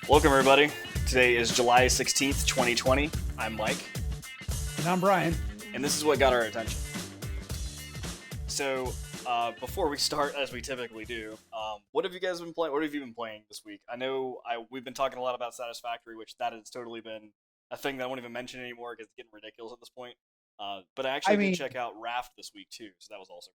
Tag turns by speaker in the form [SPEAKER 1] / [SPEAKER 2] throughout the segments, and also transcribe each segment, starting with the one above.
[SPEAKER 1] Welcome, everybody. Today is July 16th, 2020. I'm Mike.
[SPEAKER 2] And I'm Brian.
[SPEAKER 1] And this is what got our attention. So, before we start, as we typically do, what have you guys been playing? What have you been playing this week? I know we've been talking a lot about Satisfactory, which that has totally been a thing that I won't even mention anymore because it's getting ridiculous at this point. But I actually did check out Raft this week, too, so that was also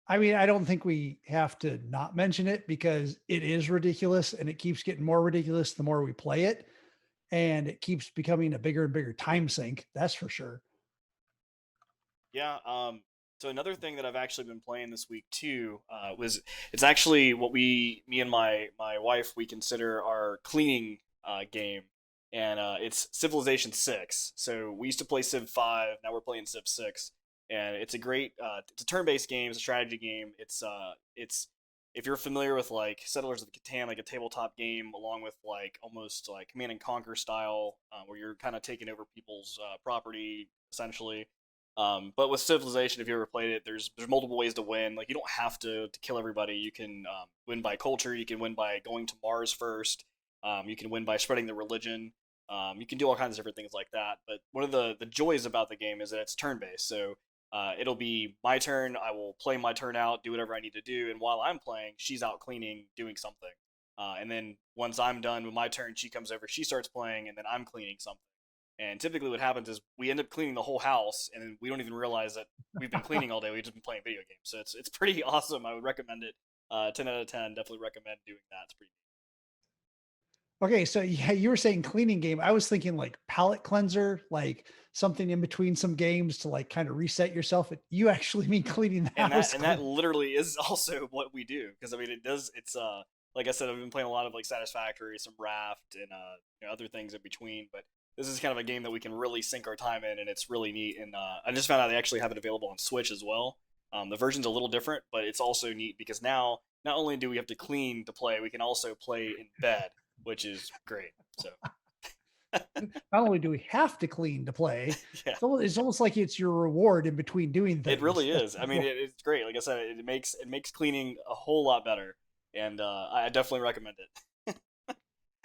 [SPEAKER 2] I mean, I don't think we have to not mention it because it is ridiculous and it keeps getting more ridiculous the more we play it. And it keeps becoming a bigger and bigger time sink. That's for sure.
[SPEAKER 1] Yeah. So another thing that I've actually been playing this week too it's actually what me and my wife, we consider our cleaning game, and it's Civilization 6. So we used to play Civ 5, now we're playing Civ 6. And it's a great, it's a turn-based game. It's a strategy game. It's if you're familiar with like Settlers of Catan, like a tabletop game, along with like almost like Command and Conquer style, where you're kind of taking over people's property essentially. But with Civilization, if you ever played it, there's multiple ways to win. Like you don't have to kill everybody. You can win by culture. You can win by going to Mars first. You can win by spreading the religion. You can do all kinds of different things like that. But one of the joys about the game is that it's turn-based. So it'll be my turn. I will play my turn out, do whatever I need to do, and while I'm playing, she's out cleaning, doing something. And then once I'm done with my turn, she comes over, she starts playing, and then I'm cleaning something. And typically what happens is we end up cleaning the whole house, and then we don't even realize that we've been cleaning all day. We've just been playing video games. So it's pretty awesome. I would recommend it. 10 out of 10. Definitely recommend doing that. It's pretty
[SPEAKER 2] Okay, so yeah, you were saying cleaning game. I was thinking like palate cleanser, like something in between some games to like kind of reset yourself. You actually mean cleaning the house.
[SPEAKER 1] And that literally is also what we do, because I mean it's like I said, I've been playing a lot of like Satisfactory, some Raft, and other things in between, but this is kind of a game that we can really sink our time in, and it's really neat. And I just found out they actually have it available on Switch as well. The version's a little different, but it's also neat because now not only do we have to clean to play, we can also play in bed, which is great. So
[SPEAKER 2] not only do we have to clean to play,
[SPEAKER 1] yeah.
[SPEAKER 2] It's almost like it's your reward in between doing things.
[SPEAKER 1] It really is. I mean, it's great. Like I said, it makes cleaning a whole lot better, and I definitely recommend it.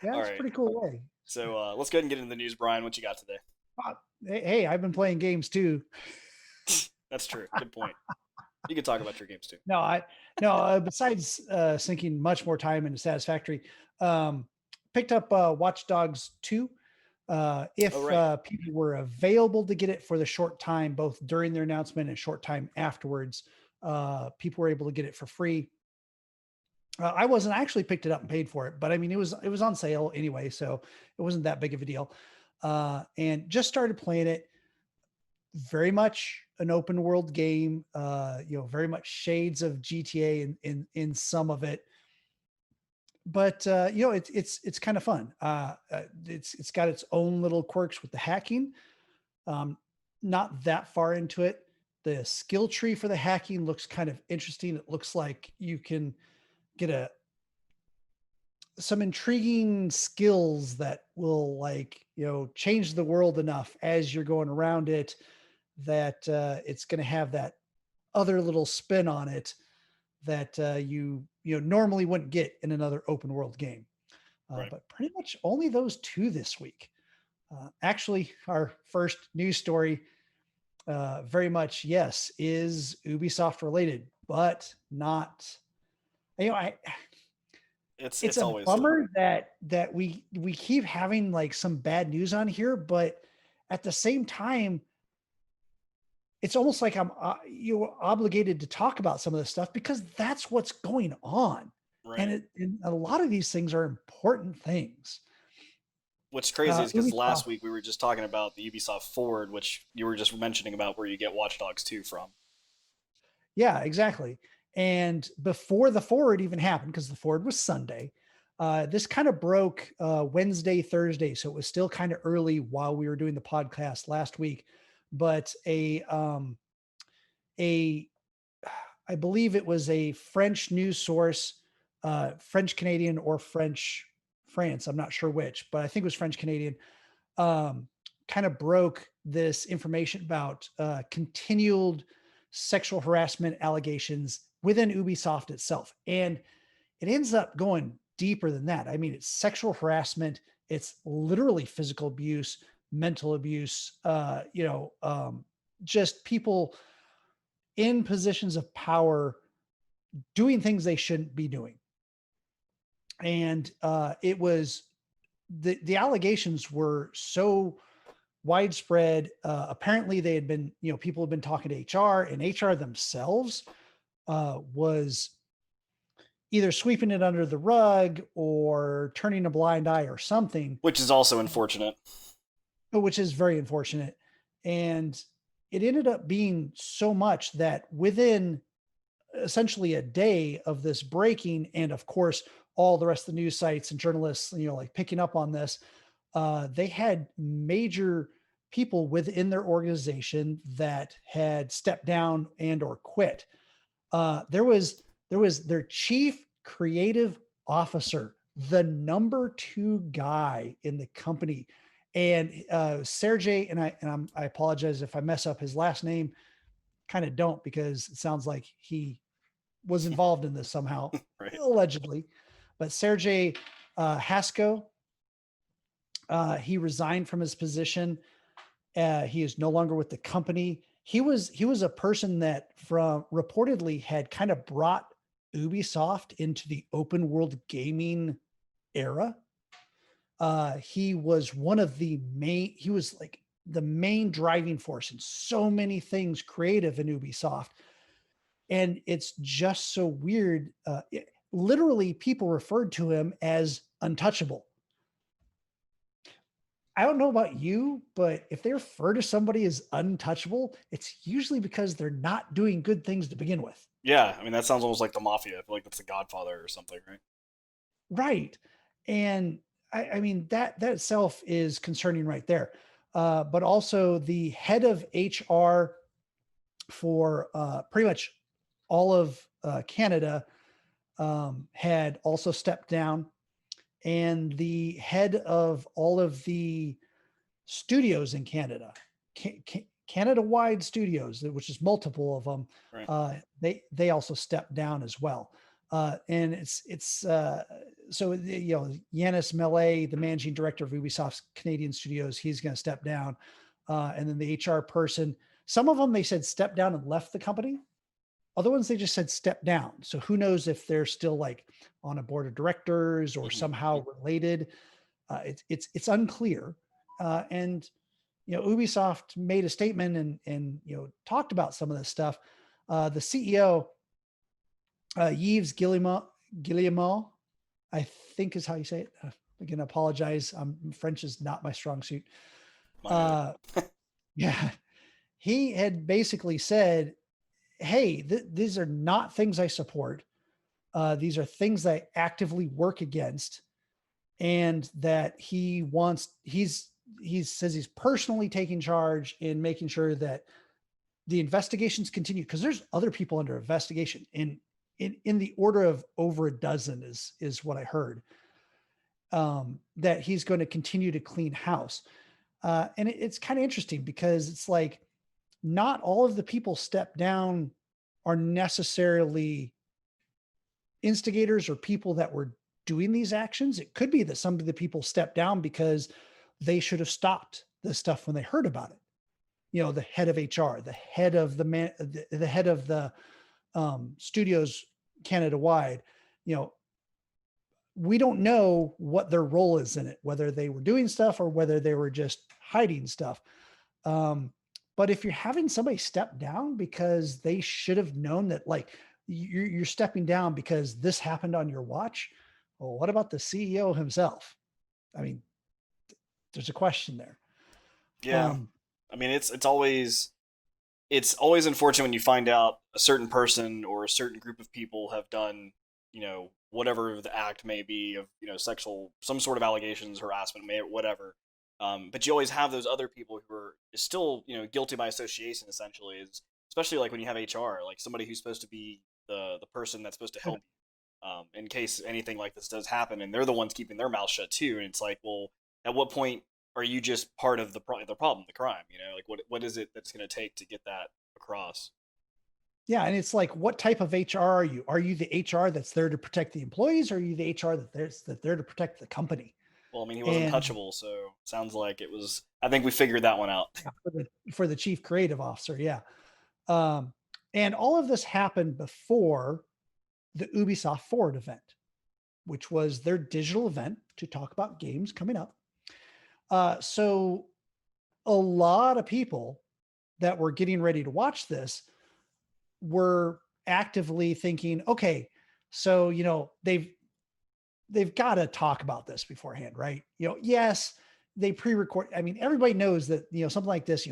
[SPEAKER 2] Yeah, it's a pretty cool way.
[SPEAKER 1] So let's go ahead and get into the news, Brian. What you got today?
[SPEAKER 2] Hey, I've been playing games too.
[SPEAKER 1] That's true. Good point. You can talk about your games too.
[SPEAKER 2] No, besides sinking much more time into Satisfactory, picked up Watch Dogs 2. If people were available to get it for the short time, both during their announcement and short time afterwards, people were able to get it for free. I wasn't actually picked it up and paid for it, but I mean, it was on sale anyway, so it wasn't that big of a deal. And just started playing it. Very much an open world game, very much shades of GTA in some of it. But it's kind of fun. It's got its own little quirks with the hacking. Not that far into it. The skill tree for the hacking looks kind of interesting. It looks like you can get some intriguing skills that will change the world enough as you're going around it that it's going to have that other little spin on it that you normally wouldn't get in another open world game.
[SPEAKER 1] Right.
[SPEAKER 2] But pretty much only those two this week. Actually, our first news story very much, yes, is Ubisoft related, but not, it's a always bummer that we keep having like some bad news on here, but at the same time, it's almost like you're obligated to talk about some of this stuff because that's what's going on. Right. And a lot of these things are important things.
[SPEAKER 1] What's crazy is because last week we were just talking about the Ubisoft Forward, which you were just mentioning about where you get Watch Dogs 2 from.
[SPEAKER 2] Yeah, exactly. And before the Forward even happened, because the Forward was Sunday, this kind of broke Wednesday, Thursday. So it was still kind of early while we were doing the podcast last week. But I believe it was a French news source, French Canadian or France. I'm not sure which, but I think it was French Canadian, kind of broke this information about continued sexual harassment allegations within Ubisoft itself. And it ends up going deeper than that. I mean, it's sexual harassment, it's literally physical abuse, mental abuse, just people in positions of power doing things they shouldn't be doing. And it was the allegations were so widespread. Apparently, they had been, people had been talking to HR, and HR themselves was either sweeping it under the rug or turning a blind eye or something,
[SPEAKER 1] which is also unfortunate.
[SPEAKER 2] Which is very unfortunate. And it ended up being so much that within essentially a day of this breaking, and of course, all the rest of the news sites and journalists, like picking up on this, they had major people within their organization that had stepped down and or quit. There was their chief creative officer, the number 2 guy in the company, and Sergey, and I apologize if I mess up his last name. Kind of don't, because it sounds like he was involved in this somehow,
[SPEAKER 1] right.
[SPEAKER 2] Allegedly. But Sergey Hasko, he resigned from his position. He is no longer with the company. He was a person that from reportedly had kind of brought Ubisoft into the open world gaming era. He was one of the main, he was like the main driving force in so many things creative in Ubisoft. And it's just so weird. Literally, people referred to him as untouchable. I don't know about you, but if they refer to somebody as untouchable, it's usually because they're not doing good things to begin with.
[SPEAKER 1] Yeah, I mean, that sounds almost like the mafia. I feel like that's the Godfather or something, right?
[SPEAKER 2] Right. And I mean, that itself is concerning right there. But also the head of HR for pretty much all of Canada had also stepped down. And the head of all of the studios in Canada, Canada-wide studios, which is multiple of them,
[SPEAKER 1] right.
[SPEAKER 2] They also stepped down as well. And it's so Yanis Millet, the managing director of Ubisoft's Canadian studios, he's going to step down. And then the HR person, some of them they said step down and left the company. Other ones they just said step down. So who knows if they're still like on a board of directors or somehow related. It's unclear. And Ubisoft made a statement and talked about some of this stuff. The CEO, Yves Guillemot, I think is how you say it. Again, apologize. French is not my strong suit. Yeah, he had basically said, hey, these are not things I support. These are things I actively work against, and that he says he's personally taking charge in making sure that the investigations continue, because there's other people under investigation in the order of over a dozen is what I heard. That he's going to continue to clean house. And it's kind of interesting because it's like, not all of the people step down are necessarily instigators or people that were doing these actions. It could be that some of the people step down because they should have stopped this stuff when they heard about it. The head of HR, the head of the head of the studios Canada wide, we don't know what their role is in it, whether they were doing stuff or whether they were just hiding stuff. But if you're having somebody step down because they should have known that, like, you're stepping down because this happened on your watch, well, what about the CEO himself? I mean, there's a question there.
[SPEAKER 1] Yeah. I mean, it's always unfortunate when you find out a certain person or a certain group of people have done, whatever the act may be of, sexual, some sort of allegations, harassment, whatever. But you always have those other people who are still, guilty by association, essentially, especially like when you have HR, like somebody who's supposed to be the person that's supposed to help you, in case anything like this does happen, and they're the ones keeping their mouth shut too. And it's like, well, at what point are you just part of the problem, the crime? Like what is it that's going to take to get that across?
[SPEAKER 2] Yeah, and it's like, what type of HR are you? Are you the HR that's there to protect the employees, or are you the HR that's there to protect the company?
[SPEAKER 1] Well, I mean, he was
[SPEAKER 2] And
[SPEAKER 1] untouchable, so sounds like it was. I think we figured that one out.
[SPEAKER 2] yeah, for the chief creative officer, yeah. Um, and all of this happened before the Ubisoft Forward event, which was their digital event to talk about games coming up. So a lot of people that were getting ready to watch this were actively thinking, okay, so they've got to talk about this beforehand, right? Yes, they pre-record. I mean, everybody knows that something like this,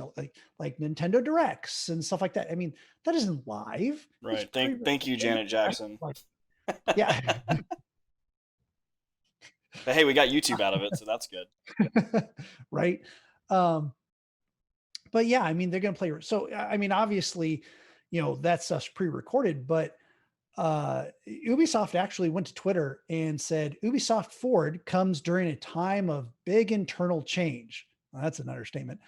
[SPEAKER 2] like Nintendo Directs and stuff like that. I mean, that isn't live. It's
[SPEAKER 1] Right. Thank you, Janet
[SPEAKER 2] right?
[SPEAKER 1] Jackson.
[SPEAKER 2] Like, yeah,
[SPEAKER 1] But hey, we got YouTube out of it, so that's good.
[SPEAKER 2] right. Um, but yeah, I mean, they're going to play. So, I mean, obviously, that stuff's pre-recorded, but Ubisoft actually went to Twitter and said Ubisoft Forward comes during a time of big internal change. Well, that's an understatement.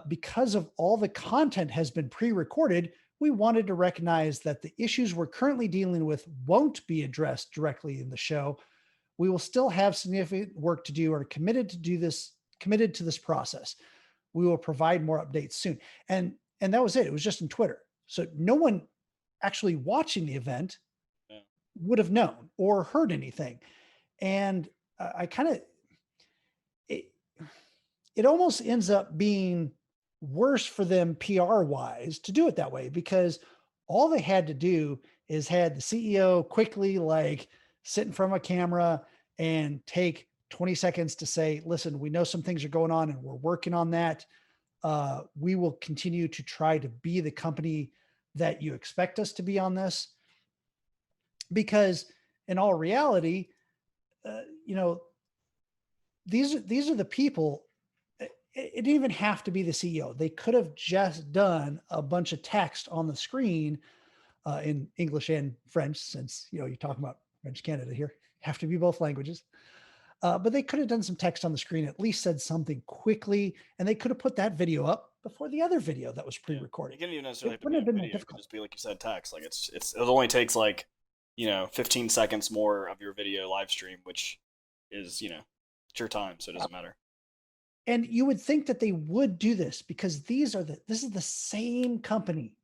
[SPEAKER 2] Because of all the content has been pre-recorded, we wanted to recognize that the issues we're currently dealing with won't be addressed directly in the show. We will still have significant work to do, or committed to this process. We will provide more updates soon. And that was it. It was just in Twitter. So no one actually watching the event
[SPEAKER 1] Yeah.
[SPEAKER 2] would have known or heard anything. And I kind of, it almost ends up being worse for them PR wise to do it that way, because all they had to do is had the CEO quickly like sit in front of a camera and take 20 seconds to say, listen, we know some things are going on and we're working on that. We will continue to try to be the company that you expect us to be on this. Because in all reality, uh, you know, these are the people. It didn't even have to be the CEO. They could have just done a bunch of text on the screen in English and French, since you're talking about French Canada here. Have to be both languages. But they could have done some text on the screen, at least said something quickly, and they could have put that video up before the other video that was pre-recorded.
[SPEAKER 1] It didn't even necessarily
[SPEAKER 2] It
[SPEAKER 1] have to be
[SPEAKER 2] wouldn't
[SPEAKER 1] a
[SPEAKER 2] have been that
[SPEAKER 1] video. It could
[SPEAKER 2] difficult.
[SPEAKER 1] just be like you said, text. Like it only takes like 15 seconds more of your video live stream, which is it's your time, so it doesn't matter.
[SPEAKER 2] And you would think that they would do this, because this is the same company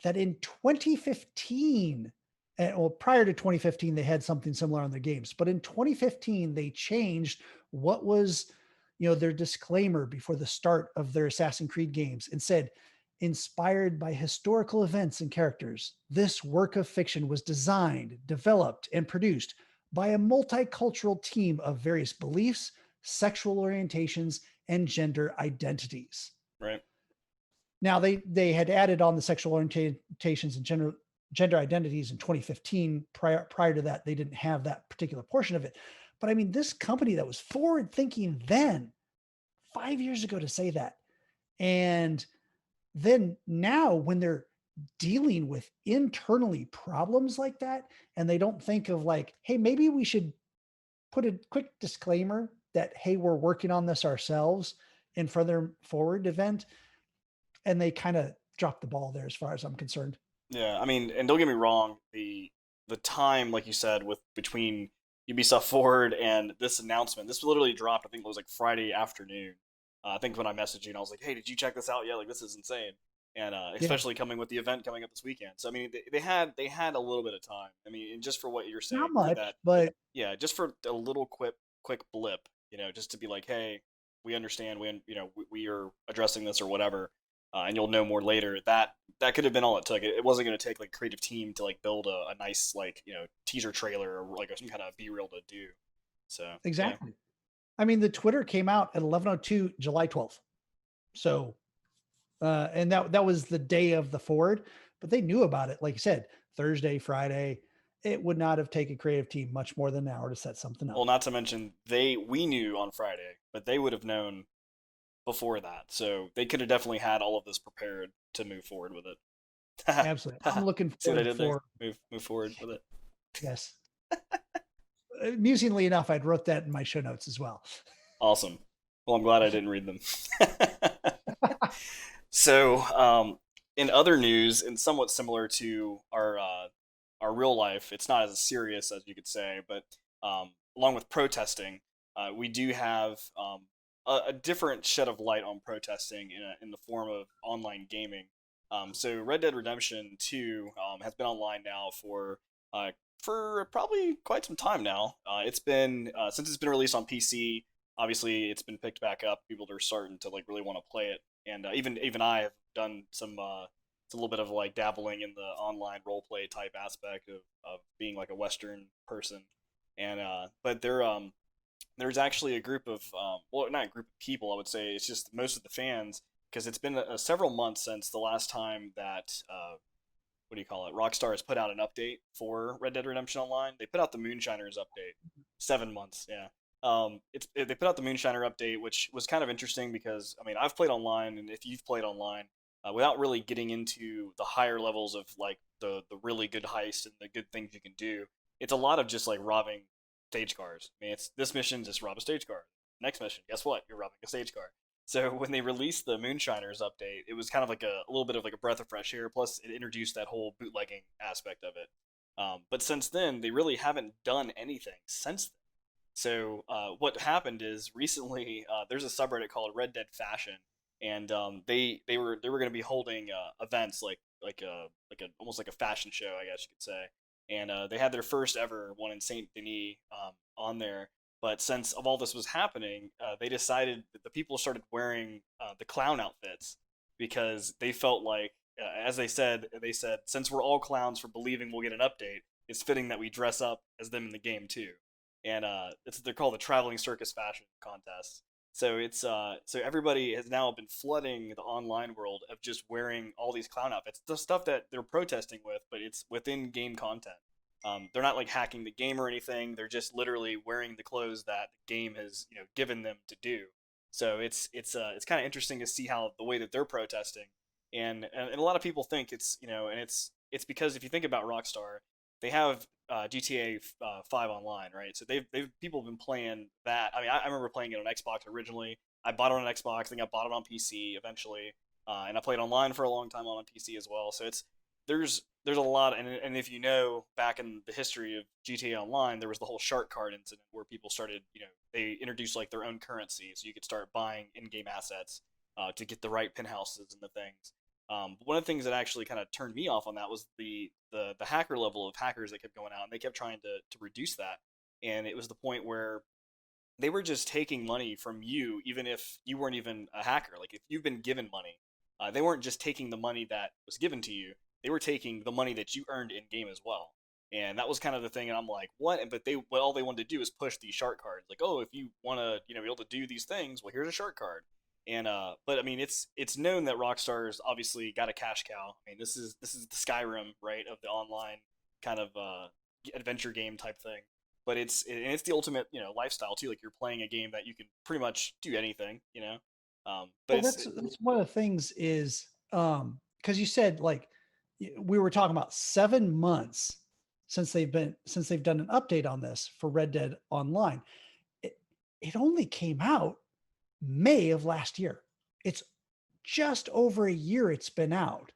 [SPEAKER 2] that in 2015, well, prior to 2015, they had something similar on their games, but in 2015, they changed what was, their disclaimer before the start of their Assassin's Creed games, and said, inspired by historical events and characters, this work of fiction was designed, developed, and produced by a multicultural team of various beliefs, sexual orientations, and gender identities.
[SPEAKER 1] Right.
[SPEAKER 2] Now they had added on the sexual orientations and gender identities in 2015. Prior to that, they didn't have that particular portion of it. But I mean, this company that was forward thinking then, 5 years ago, to say that, and then now when they're dealing with internally problems like that, and they don't think of like, hey, maybe we should put a quick disclaimer that, hey, we're working on this ourselves in for their forward event, and they kind of dropped the ball there as far as I'm concerned.
[SPEAKER 1] Yeah, I mean, and don't get me wrong, the time, like you said, with between Ubisoft Forward and this announcement, this literally dropped. I think it was like Friday afternoon. I think when I messaged you, and I was like, "Hey, did you check this out yet? Like, this is insane." And
[SPEAKER 2] Yeah,
[SPEAKER 1] especially coming with the event coming up this weekend. So I mean, they had a little bit of time. I mean, and just for what you're saying,
[SPEAKER 2] not
[SPEAKER 1] for
[SPEAKER 2] much,
[SPEAKER 1] that,
[SPEAKER 2] but
[SPEAKER 1] yeah, just for a little quick blip, just to be like, "Hey, we understand. We are addressing this or whatever." And you'll know more later. That could have been all it took. It wasn't going to take like creative team to like build a nice like teaser trailer or like some kind of B reel to do. So yeah,
[SPEAKER 2] exactly. I mean, the Twitter came out at 11:02 July 12th. So, and that was the day of the forward, but they knew about it. Like you said, Thursday, Friday. It would not have taken creative team much more than an hour to set something
[SPEAKER 1] well,
[SPEAKER 2] up.
[SPEAKER 1] not to mention we knew on Friday, but they would have known before that, so they could have definitely had all of this prepared to move forward with it.
[SPEAKER 2] Absolutely. I'm looking
[SPEAKER 1] See what I
[SPEAKER 2] forward
[SPEAKER 1] did there?
[SPEAKER 2] for,
[SPEAKER 1] Move forward with it.
[SPEAKER 2] yes. Amusingly enough, I'd wrote that in my show notes as well.
[SPEAKER 1] Awesome. Well, I'm glad I didn't read them. So, in other news, and somewhat similar to our real life, it's not as serious as you could say, but along with protesting, we do have a different shed of light on protesting in the form of online gaming. So, Red Dead Redemption 2 has been online now for probably quite some time now. It's been since it's been released on PC. Obviously, it's been picked back up. People are starting to like really want to play it, and even I have done some. It's a little bit of like dabbling in the online role play type aspect of being like a Western person, and but there's actually a group of well, not a group of people, I would say it's just most of the fans, because it's been several months since the last time that what do you call it? Rockstar has put out an update for Red Dead Redemption Online. They put out the Moonshiners update. 7 months, yeah. They put out the Moonshiner update, which was kind of interesting because I mean I've played online, and if you've played online, without really getting into the higher levels of like the really good heist and the good things you can do, it's a lot of just like robbing stage cars. I mean, it's this mission, just rob a stage car. Next mission, guess what? You're robbing a stage car. So when they released the Moonshiners update, it was kind of like a little bit of like a breath of fresh air. Plus, it introduced that whole bootlegging aspect of it. But since then, they really haven't done anything since then. So what happened is recently there's a subreddit called Red Dead Fashion, and they were going to be holding events like a almost like a fashion show, I guess you could say. And they had their first ever one in Saint Denis on there. But since of all this was happening, they decided that the people started wearing the clown outfits because they felt like, as they said, since we're all clowns for believing we'll get an update, it's fitting that we dress up as them in the game too. And they're called the traveling circus fashion contest. So so everybody has now been flooding the online world of just wearing all these clown outfits, the stuff that they're protesting with, but it's within game content. They're not like hacking the game or anything. They're just literally wearing the clothes that the game has given them to do. So it's kind of interesting to see how the way that they're protesting, and a lot of people think and it's because if you think about Rockstar, they have GTA 5 online, right? So they've people have been playing that. I mean, I remember playing it on Xbox originally. I bought it on Xbox, then I bought it on PC eventually, and I played online for a long time on PC as well. So there's a lot, and if you know back in the history of GTA Online, there was the whole shark card incident where people started, they introduced like their own currency, so you could start buying in-game assets to get the right penthouses and the things. One of the things that actually kind of turned me off on that was the hacker level of hackers that kept going out, and they kept trying to reduce that. And it was the point where they were just taking money from you, even if you weren't even a hacker. Like if you've been given money, they weren't just taking the money that was given to you; they were taking the money that you earned in game as well. And that was kind of the thing. And I'm like, what? But all they wanted to do is push these shark cards. Like, oh, if you want to, be able to do these things, well, here's a shark card. And but I mean, it's known that Rockstar's obviously got a cash cow. I mean, this is the Skyrim, right, of the online kind of adventure game type thing. But it's the ultimate lifestyle too. Like you're playing a game that you can pretty much do anything. But
[SPEAKER 2] Well, that's one of the things is because you said like we were talking about 7 months since they've done an update on this for Red Dead Online. It, it only came out May of last year. It's just over a year it's been out.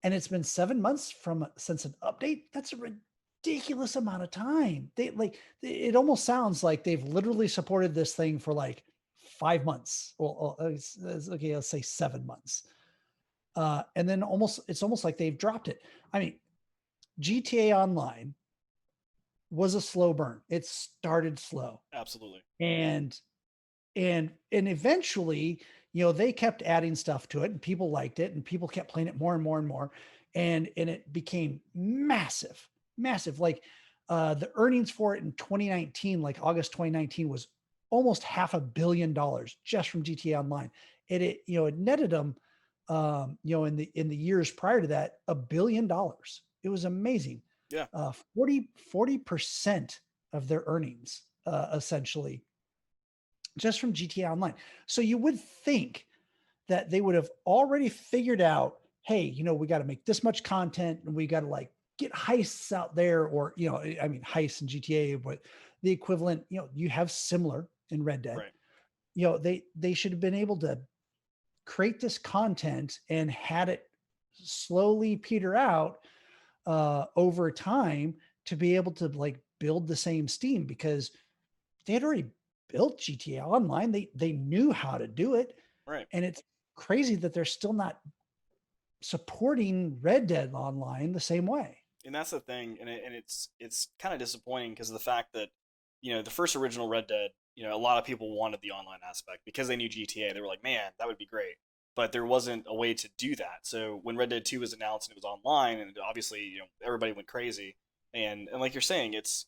[SPEAKER 2] And it's been 7 months from since an update. That's a ridiculous amount of time. They like it almost sounds like they've literally supported this thing for like 5 months. Well, okay, let's say 7 months. And then it's almost like they've dropped it. I mean, GTA Online was a slow burn. It started slow.
[SPEAKER 1] absolutely.
[SPEAKER 2] And and eventually they kept adding stuff to it and people liked it and people kept playing it more and more and more, and it became massive, like the earnings for it in 2019, like August 2019, was almost $500 million just from GTA Online. It netted them in the years prior to that $1 billion. It was amazing.
[SPEAKER 1] Yeah.
[SPEAKER 2] 40% of their earnings essentially just from GTA Online. So you would think that they would have already figured out, hey, we got to make this much content and we got to like get heists out there, or, I mean, heists in GTA, but the equivalent, you have similar in Red Dead.
[SPEAKER 1] Right.
[SPEAKER 2] they should have been able to create this content and had it slowly peter out over time to be able to like build the same steam, because they had already built GTA Online. They knew how to do it,
[SPEAKER 1] Right.
[SPEAKER 2] and it's crazy that they're still not supporting Red Dead Online the same way.
[SPEAKER 1] And that's the thing, and it's kind of disappointing because of the fact that the first original Red Dead, a lot of people wanted the online aspect because they knew GTA. They were like, man, that would be great, but there wasn't a way to do that. So when Red Dead 2 was announced and it was online, and obviously everybody went crazy, and like you're saying, it's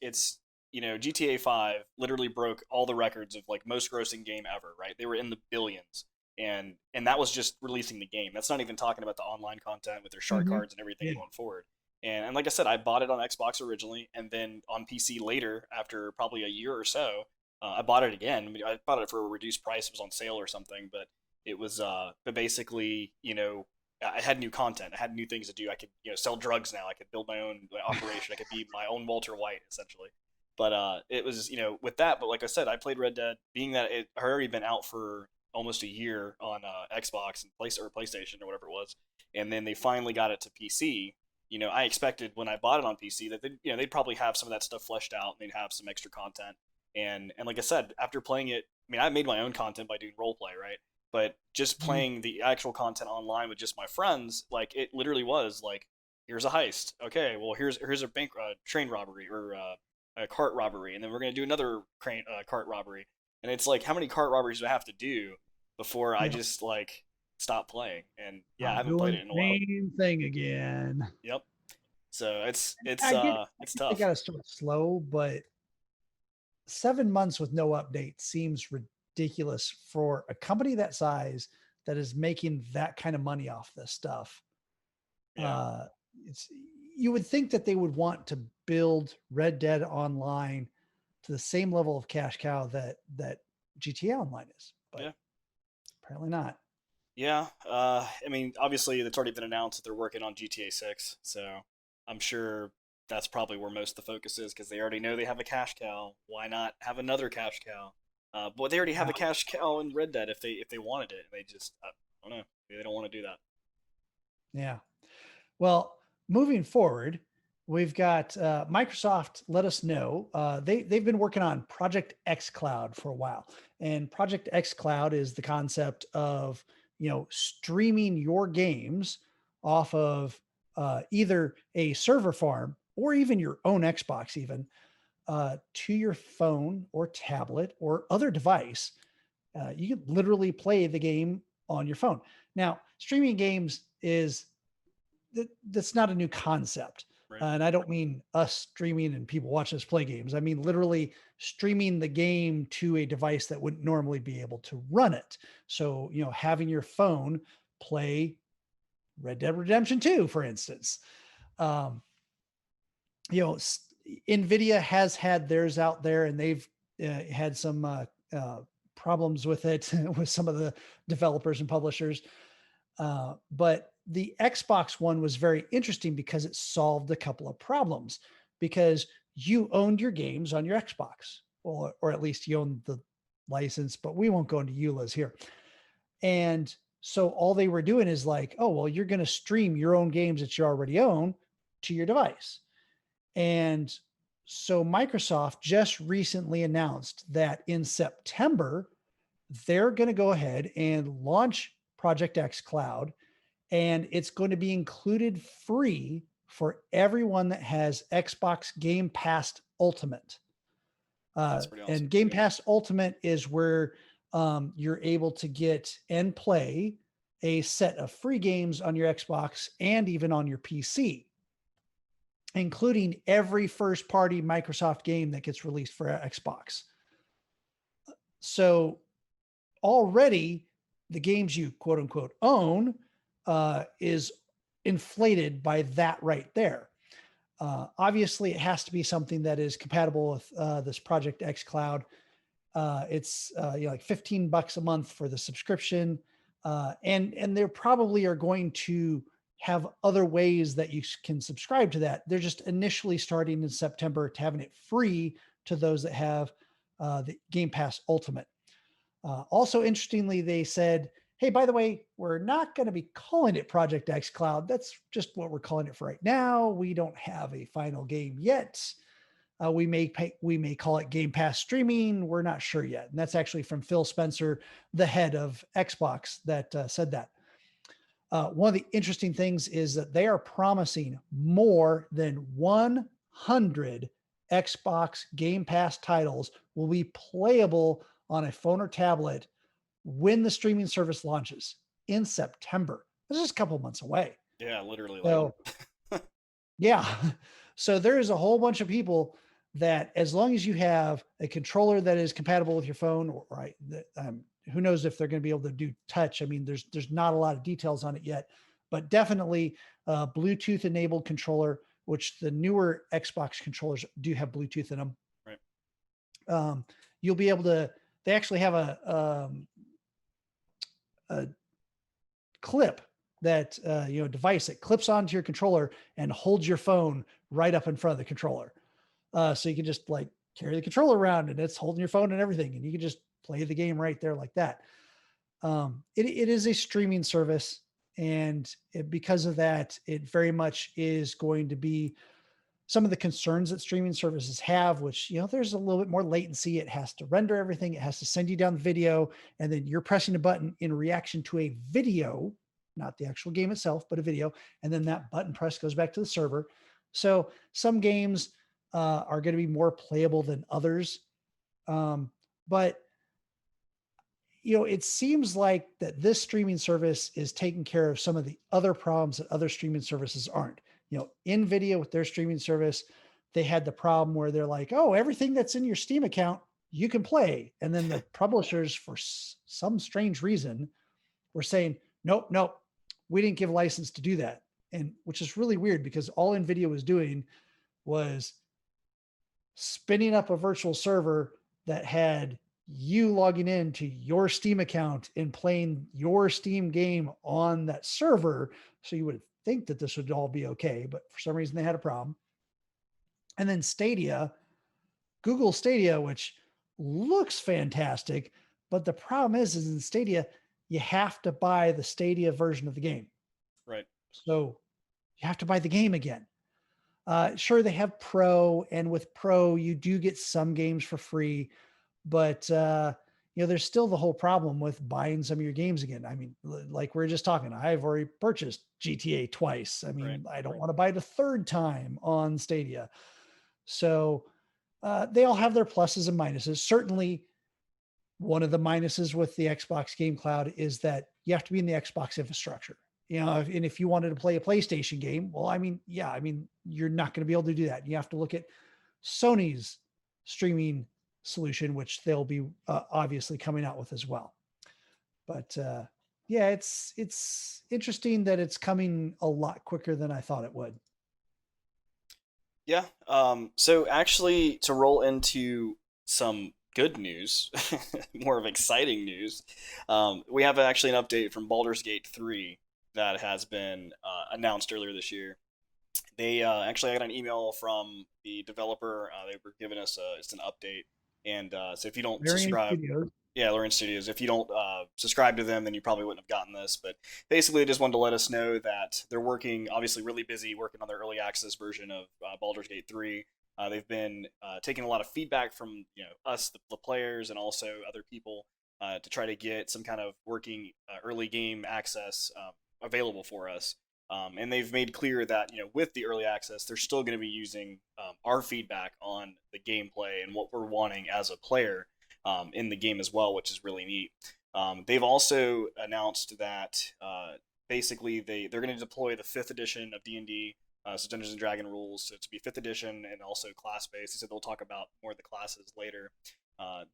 [SPEAKER 1] GTA 5 literally broke all the records of like most grossing game ever, right? They were in the billions. And that was just releasing the game. That's not even talking about the online content with their shard
[SPEAKER 2] Mm-hmm.
[SPEAKER 1] cards and everything
[SPEAKER 2] Yeah.
[SPEAKER 1] going forward. And like I said, I bought it on Xbox originally, and then on PC later, after probably a year or so, I bought it again. I mean, I bought it for a reduced price; it was on sale or something. But it was, but basically, I had new content. I had new things to do. I could, sell drugs now. I could build my own operation. I could be my own Walter White, essentially. But it was, with that. But like I said, I played Red Dead, being that it had already been out for almost a year on Xbox and PlayStation or whatever it was, and then they finally got it to PC. I expected when I bought it on PC that they'd probably have some of that stuff fleshed out, and they'd have some extra content. And like I said, after playing it, I mean, I made my own content by doing role play, right? But just
[SPEAKER 2] Mhm.
[SPEAKER 1] playing the actual content online with just my friends, like it literally was like, here's a heist. Okay, well here's a bank train robbery or a cart robbery, and then we're gonna do another cart robbery. And it's like, how many cart robberies do I have to do before I
[SPEAKER 2] Yeah.
[SPEAKER 1] just like stop playing? And yeah, I
[SPEAKER 2] I'm
[SPEAKER 1] haven't played
[SPEAKER 2] doing
[SPEAKER 1] it in a
[SPEAKER 2] the
[SPEAKER 1] while.
[SPEAKER 2] same thing again.
[SPEAKER 1] Yep. So
[SPEAKER 2] I
[SPEAKER 1] it's
[SPEAKER 2] get they
[SPEAKER 1] tough.
[SPEAKER 2] got to start slow, but 7 months with no update seems ridiculous for a company that size that is making that kind of money off this stuff.
[SPEAKER 1] Yeah.
[SPEAKER 2] Uh, it's You would think that they would want to build Red Dead Online to the same level of cash cow that GTA Online is, but
[SPEAKER 1] Yeah.
[SPEAKER 2] apparently not.
[SPEAKER 1] Yeah. I mean, obviously, it's already been announced that they're working on GTA 6, so I'm sure that's probably where most of the focus is because they already know they have a cash cow. Why not have another cash cow? But they already have
[SPEAKER 2] Yeah.
[SPEAKER 1] a cash cow in Red Dead if they wanted it. They just I don't know. Maybe they don't want to do that.
[SPEAKER 2] Yeah. Well, moving forward, we've got Microsoft let us know they've been working on Project Xcloud for a while, and Project Xcloud is the concept of streaming your games off of either a server farm or even your own Xbox, even to your phone or tablet or other device. You can literally play the game on your phone. Now, streaming games is that's not a new concept.
[SPEAKER 1] Right.
[SPEAKER 2] And I don't mean us streaming and people watching us play games. I mean literally streaming the game to a device that wouldn't normally be able to run it. So, having your phone play Red Dead Redemption 2, for instance. Um, you know, NVIDIA has had theirs out there, and they've had some problems with it with some of the developers and publishers. But the Xbox one was very interesting because it solved a couple of problems, because you owned your games on your Xbox, or at least you owned the license, but we won't go into EULAs here. And so all they were doing is like, oh, well, you're going to stream your own games that you already own to your device. And so Microsoft just recently announced that in September, they're going to go ahead and launch Project X Cloud, and it's going to be included free for everyone that has Xbox Game Pass Ultimate.
[SPEAKER 1] That's pretty awesome.
[SPEAKER 2] And Game Pass Ultimate is where you're able to get and play a set of free games on your Xbox and even on your PC, including every first party Microsoft game that gets released for Xbox. So already the games you quote unquote own is inflated by that right there. Obviously, it has to be something that is compatible with this Project X Cloud. It's like $15 a month for the subscription, and they probably are going to have other ways that you can subscribe to that. They're just initially starting in September to having it free to those that have the Game Pass Ultimate. Also, interestingly, they said, hey, by the way, we're not going to be calling it Project X Cloud. That's just what we're calling it for right now. We don't have a final game yet. We may call it Game Pass streaming. We're not sure yet. And that's actually from Phil Spencer, the head of Xbox, that said that. One of the interesting things is that they are promising more than 100 Xbox Game Pass titles will be playable on a phone or tablet when the streaming service launches in September. This is a couple months away.
[SPEAKER 1] Yeah, literally like
[SPEAKER 2] So, yeah. So there is a whole bunch of people that, as long as you have a controller that is compatible with your phone, or right, who knows if they're going to be able to do touch. I mean, there's not a lot of details on it yet, but definitely Bluetooth enabled controller, which the newer Xbox controllers do have Bluetooth in them.
[SPEAKER 1] right.
[SPEAKER 2] You'll be able to. They actually have a clip that device that clips onto your controller and holds your phone right up in front of the controller. So you can just like carry the controller around and it's holding your phone and everything, and you can just play the game right there like that. It is a streaming service, and because of that, it very much is going to be some of the concerns that streaming services have, which, there's a little bit more latency. It has to render everything. It has to send you down the video, and then you're pressing a button in reaction to a video, not the actual game itself, but a video. And then that button press goes back to the server. So some games are going to be more playable than others. But it seems like that this streaming service is taking care of some of the other problems that other streaming services aren't. NVIDIA with their streaming service, they had the problem where they're like, oh, everything that's in your Steam account, you can play. And then the publishers, for some strange reason, were saying, nope, we didn't give a license to do that. And which is really weird, because all NVIDIA was doing was spinning up a virtual server that had you logging into your Steam account and playing your Steam game on that server. So you would think that this would all be okay, but for some reason they had a problem. And then Stadia, Google Stadia, which looks fantastic, but the problem is in Stadia, you have to buy the Stadia version of the game.
[SPEAKER 1] Right.
[SPEAKER 2] So you have to buy the game again. Sure, they have Pro, and with Pro, you do get some games for free, but there's still the whole problem with buying some of your games again. I mean, like we were just talking, I've already purchased GTA twice. I mean, I don't want to buy it a third time on Stadia. So they all have their pluses and minuses. Certainly, one of the minuses with the Xbox Game Cloud is that you have to be in the Xbox infrastructure. And if you wanted to play a PlayStation game, well, you're not going to be able to do that. You have to look at Sony's streaming solution, which they'll be obviously coming out with as well. But yeah, it's interesting that it's coming a lot quicker than I thought it would.
[SPEAKER 1] Yeah. So actually, to roll into some good news, more of exciting news, we have actually an update from Baldur's Gate 3 that has been announced earlier this year. They actually, I got an email from the developer. They were giving us it's an update, and so if you don't subscribe, yeah, Larian Studios. If you don't subscribe to them, then you probably wouldn't have gotten this. But basically, they just wanted to let us know that they're working, obviously, really busy working on their early access version of Baldur's Gate 3. They've been taking a lot of feedback from us, the players, and also other people to try to get some kind of working early game access available for us. And they've made clear that with the early access, they're still going to be using our feedback on the gameplay and what we're wanting as a player in the game as well, which is really neat. They've also announced that basically they're going to deploy the 5th edition of D&D, so Dungeons and Dragon rules, so to be 5th edition and also class based. They said they'll talk about more of the classes later.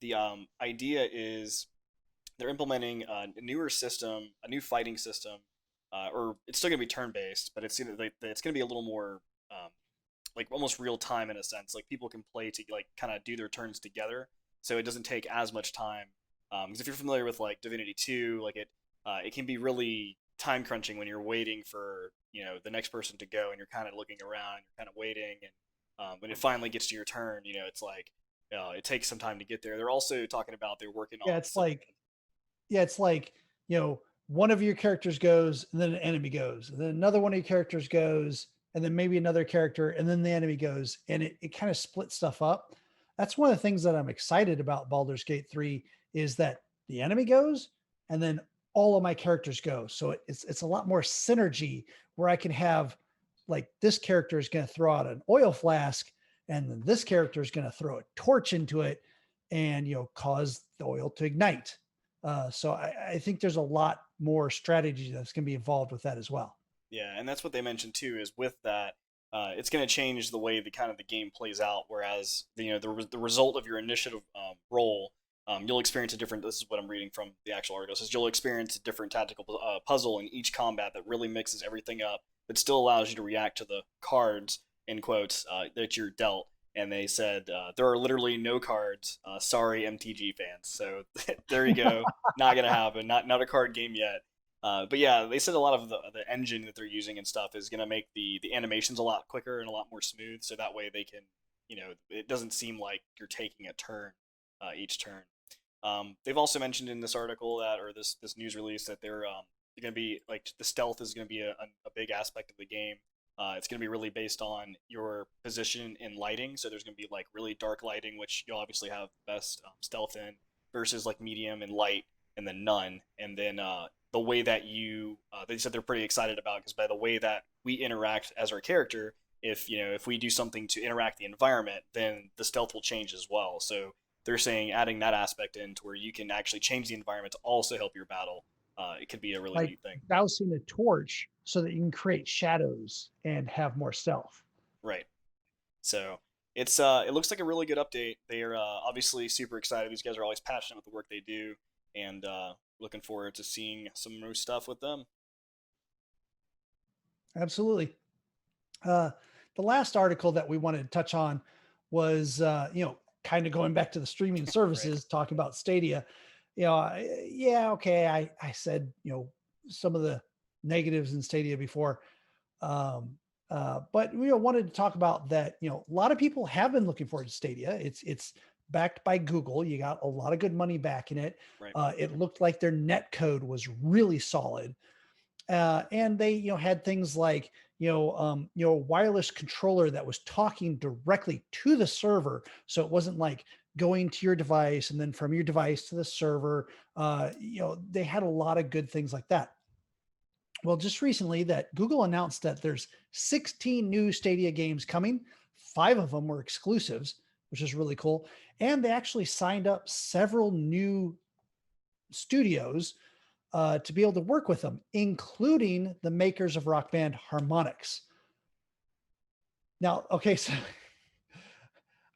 [SPEAKER 1] The idea is they're implementing a newer system, a new fighting system. Or it's still gonna be turn-based, but it's going to be a little more like almost real time in a sense. Like people can play to like kind of do their turns together, so it doesn't take as much time. Because if you're familiar with like Divinity 2, like it can be really time crunching when you're waiting for the next person to go, and you're kind of looking around, you're kind of waiting, and when it finally gets to your turn, it's like it takes some time to get there. They're also talking about they're working on
[SPEAKER 2] it's like yeah, it's like, one of your characters goes and then an enemy goes, and then another one of your characters goes, and then maybe another character, and then the enemy goes, and it kind of splits stuff up. That's one of the things that I'm excited about Baldur's Gate 3 is that the enemy goes and then all of my characters go. So it's a lot more synergy where I can have like this character is going to throw out an oil flask and then this character is going to throw a torch into it and cause the oil to ignite. So I think there's a lot more strategy that's going to be involved with that as well.
[SPEAKER 1] Yeah, and that's what they mentioned too. Is with that, it's going to change the way the kind of the game plays out. Whereas the result of your initiative roll, you'll experience a different. This is what I'm reading from the actual article. It says you'll experience a different tactical puzzle in each combat that really mixes everything up, but still allows you to react to the cards in quotes that you're dealt. And they said there are literally no cards. Sorry, MTG fans. So there you go. Not gonna happen. Not a card game yet. But yeah, they said a lot of the engine that they're using and stuff is going to make the animations a lot quicker and a lot more smooth. So that way they can, it doesn't seem like you're taking a turn each turn. They've also mentioned in this article that, or this news release, that they're going to be like the stealth is going to be a big aspect of the game. It's going to be really based on your position in lighting. So there's going to be like really dark lighting, which you'll obviously have best stealth in, versus like medium and light, and then none. And then the way that they said they're pretty excited about, because by the way that we interact as our character, if we do something to interact the environment, then the stealth will change as well. So they're saying adding that aspect in to where you can actually change the environment to also help your battle. It could be a really
[SPEAKER 2] Like
[SPEAKER 1] neat thing.
[SPEAKER 2] dousing a torch so that you can create shadows and have more stealth.
[SPEAKER 1] Right. So it looks like a really good update. They are obviously super excited. These guys are always passionate with the work they do, and looking forward to seeing some new stuff with them.
[SPEAKER 2] Absolutely. The last article that we wanted to touch on was, kind of going back to the streaming services, right, talking about Stadia. Yeah, okay. I said, some of the negatives in Stadia before. But we wanted to talk about that. A lot of people have been looking forward to Stadia. It's backed by Google. You got a lot of good money back in it.
[SPEAKER 1] Right.
[SPEAKER 2] It looked like their net code was really solid. And they, had things like, a wireless controller that was talking directly to the server. So it wasn't like going to your device and then from your device to the server. They had a lot of good things like that. Well, just recently that Google announced that there's 16 new Stadia games coming. 5 of them were exclusives, which is really cool. And they actually signed up several new studios to be able to work with them, including the makers of Rock Band Harmonix. Now, okay, so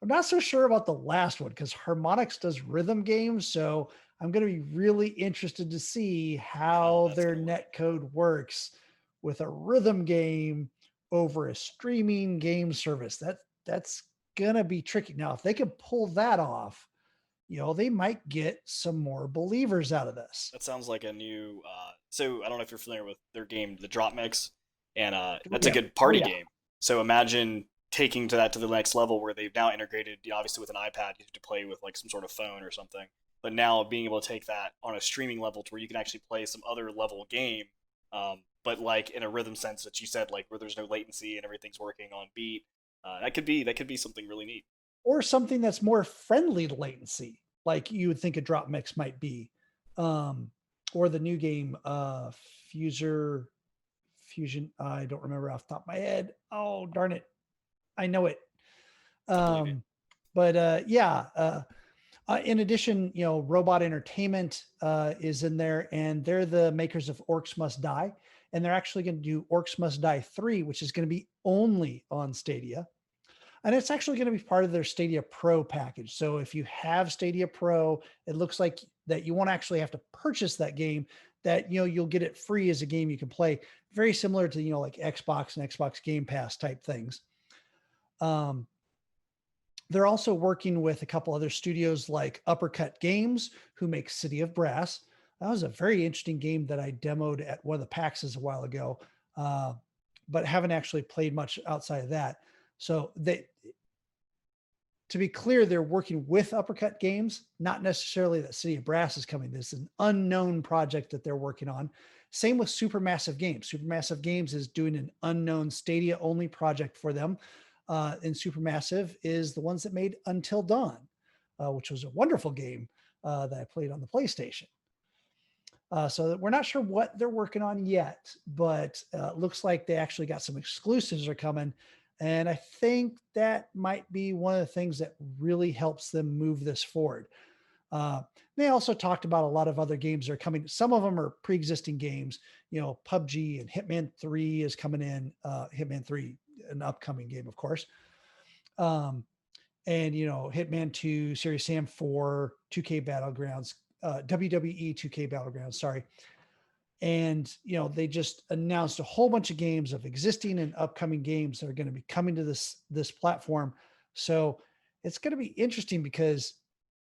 [SPEAKER 2] I'm not so sure about the last one because Harmonix does rhythm games. So I'm going to be really interested to see how their net code works with a rhythm game over a streaming game service. That's going to be tricky. Now, if they can pull that off, they might get some more believers out of this.
[SPEAKER 1] That sounds like a new. So I don't know if you're familiar with their game, the Drop Mix, and that's a good party game. So imagine taking that to the next level where they've now integrated, obviously with an iPad, you have to play with like some sort of phone or something. But now being able to take that on a streaming level to where you can actually play some other level game, but like in a rhythm sense that you said, like where there's no latency and everything's working on beat. That could be something really neat.
[SPEAKER 2] Or something that's more friendly to latency, like you would think a Drop Mix might be. Or the new game, Fusion. I don't remember off the top of my head. Oh, darn it. I know it. But in addition, Robot Entertainment is in there, and they're the makers of Orcs Must Die. And they're actually going to do Orcs Must Die 3, which is going to be only on Stadia. And it's actually going to be part of their Stadia Pro package. So if you have Stadia Pro, it looks like that you won't actually have to purchase that game, that, you'll get it free as a game you can play. Very similar to, like Xbox and Xbox Game Pass type things. They're also working with a couple other studios like Uppercut Games, who make City of Brass. That was a very interesting game that I demoed at one of the PAXs a while ago, but haven't actually played much outside of that. So to be clear, they're working with Uppercut Games, not necessarily that City of Brass is coming. This is an unknown project that they're working on. Same with Supermassive Games. Supermassive Games is doing an unknown Stadia only project for them. And Supermassive is the ones that made Until Dawn, which was a wonderful game that I played on the PlayStation. So we're not sure what they're working on yet, but looks like they actually got some exclusives are coming. And I think that might be one of the things that really helps them move this forward. They also talked about a lot of other games that are coming. Some of them are pre-existing games, PUBG and Hitman 3 is coming in, Hitman 3, an upcoming game, of course. And, Hitman 2, Serious Sam 4, 2K Battlegrounds, WWE 2K Battlegrounds, sorry. And, they just announced a whole bunch of games of existing and upcoming games that are going to be coming to this platform. So it's going to be interesting because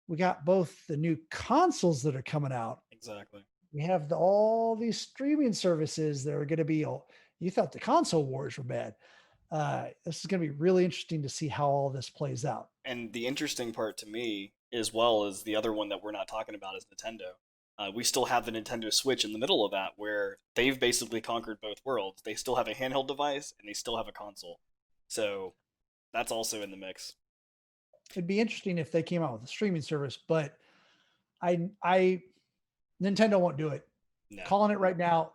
[SPEAKER 2] we got both the new consoles that are coming out.
[SPEAKER 1] Exactly.
[SPEAKER 2] We have all these streaming services that are going to be, you thought the console wars were bad. This is going to be really interesting to see how all this plays out.
[SPEAKER 1] And the interesting part to me, as well as the other one that we're not talking about, is Nintendo. We still have the Nintendo Switch in the middle of that, where they've basically conquered both worlds. They still have a handheld device, and they still have a console. So that's also in the mix.
[SPEAKER 2] It'd be interesting if they came out with a streaming service, but Nintendo won't do it. No. Calling it right now,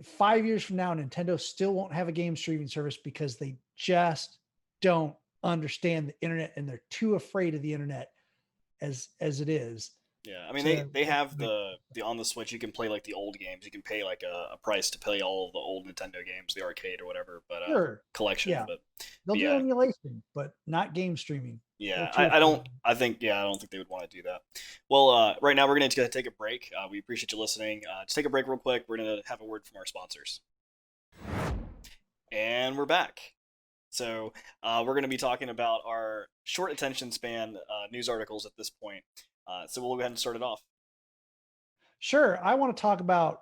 [SPEAKER 2] 5 years from now, Nintendo still won't have a game streaming service because they just don't understand the internet, and they're too afraid of the internet as it is.
[SPEAKER 1] Yeah, I mean they have the on the Switch. You can play like the old games. You can pay like a price to play all of the old Nintendo games, the arcade or whatever, but
[SPEAKER 2] sure.
[SPEAKER 1] Collection.
[SPEAKER 2] Yeah.
[SPEAKER 1] But
[SPEAKER 2] they'll do emulation, but not game streaming.
[SPEAKER 1] Yeah, I don't think they would want to do that. Well, right now we're going to take a break. We appreciate you listening. Just take a break real quick. We're going to have a word from our sponsors. And we're back. So we're going to be talking about our short attention span news articles at this point. So we'll go ahead and start it off.
[SPEAKER 2] Sure. I want to talk about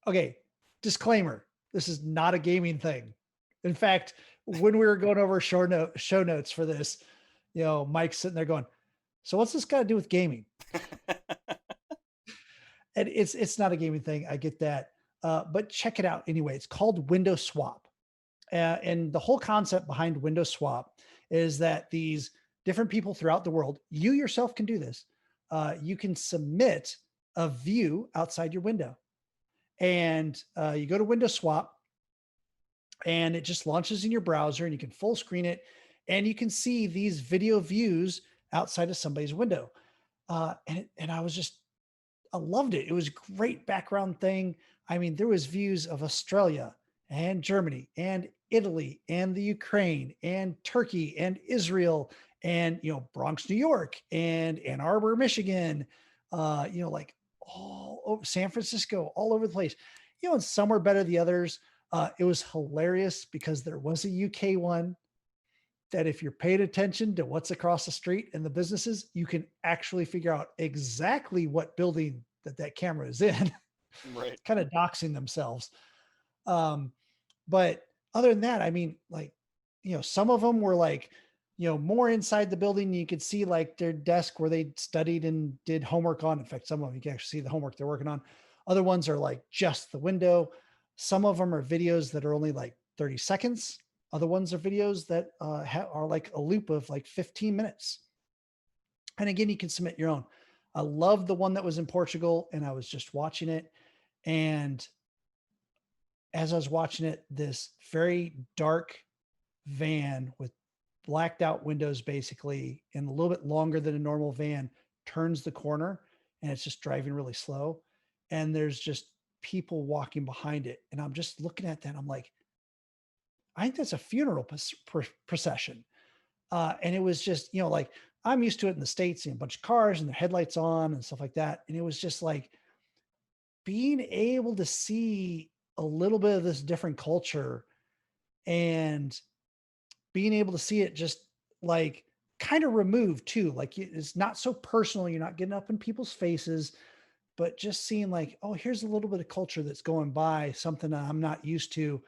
[SPEAKER 2] okay. Disclaimer. This is not a gaming thing. In fact, when we were going over show notes for this, Mike's sitting there going, so what's this got to do with gaming? And it's not a gaming thing. I get that. But check it out anyway. It's called Window Swap. And the whole concept behind Window Swap is that these different people throughout the world, you yourself can do this. You can submit a view outside your window. And you go to Window Swap, and it just launches in your browser, and you can full screen it, and you can see these video views outside of somebody's window. And I loved it. It was a great background thing. I mean, there was views of Australia and Germany and Italy and the Ukraine and Turkey and Israel and, Bronx, New York and Ann Arbor, Michigan, like all over San Francisco, all over the place, and some were better than the others. It was hilarious because there was a UK one that if you're paying attention to what's across the street and the businesses, you can actually figure out exactly what building that camera is in,
[SPEAKER 1] right?
[SPEAKER 2] Kind of doxing themselves. But other than that, I mean, like, some of them were like, more inside the building. You could see like their desk where they studied and did homework on. In fact, some of them you can actually see the homework they're working on. Other ones are like just the window. Some of them are videos that are only like 30 seconds. Other ones are videos that are like a loop of like 15 minutes. And again, you can submit your own. I love the one that was in Portugal, and I was just watching it. And as I was watching it, this very dark van with blacked out windows, basically, and a little bit longer than a normal van, turns the corner, and it's just driving really slow. And there's just people walking behind it. And I'm just looking at that. I'm like, I think that's a funeral procession. And it was just, like, I'm used to it in the States, seeing a bunch of cars and their headlights on and stuff like that. And it was just like being able to see a little bit of this different culture and being able to see it just like kind of removed too. Like it's not so personal. You're not getting up in people's faces, but just seeing like, oh, here's a little bit of culture that's going by, something that I'm not used to,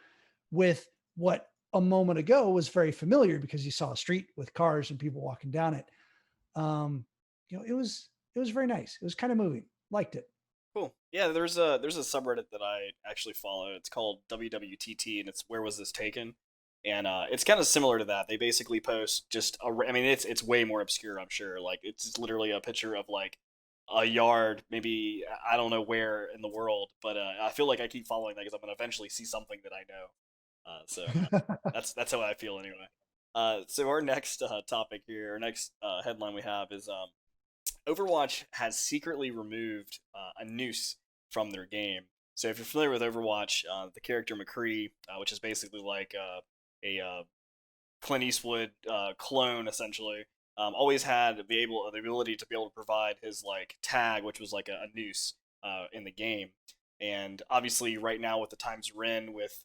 [SPEAKER 2] with what a moment ago was very familiar because you saw a street with cars and people walking down it. It was very nice. It was kind of moving. Liked it.
[SPEAKER 1] Cool. Yeah, there's a subreddit that I actually follow. It's called WWTT, and it's where was this taken? And it's kind of similar to that. They basically post just I mean, it's way more obscure, I'm sure. Like it's just literally a picture of like a yard, maybe I don't know where in the world, but I feel like I keep following that because I'm gonna eventually see something that I know. So that's how I feel anyway. So our next topic here, our next headline we have is Overwatch has secretly removed a noose from their game. So if you're familiar with Overwatch, the character McCree, which is basically like a Clint Eastwood clone, essentially, always had the ability to be able to provide his like tag, which was like a noose in the game. And obviously, right now with the times we're in, with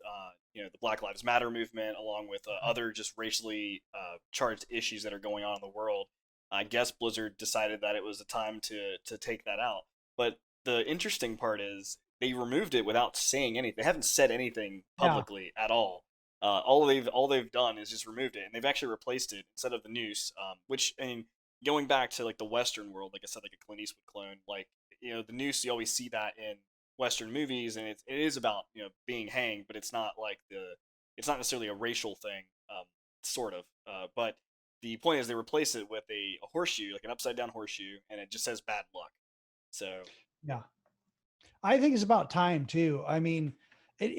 [SPEAKER 1] the Black Lives Matter movement, along with other just racially charged issues that are going on in the world, I guess Blizzard decided that it was a time to take that out. But the interesting part is they removed it without saying anything. They haven't said anything
[SPEAKER 2] Yeah.
[SPEAKER 1] publicly at all. All they've done is just removed it, and they've actually replaced it instead of the noose. Which I mean, going back to like the Western world, like I said, like a Clint Eastwood clone, like the noose, you always see that in Western movies, and it is about being hanged, but it's not necessarily a racial thing, sort of. But the point is they replace it with a horseshoe, like an upside down horseshoe, and it just says bad luck. So
[SPEAKER 2] Yeah. I think it's about time too. I mean, it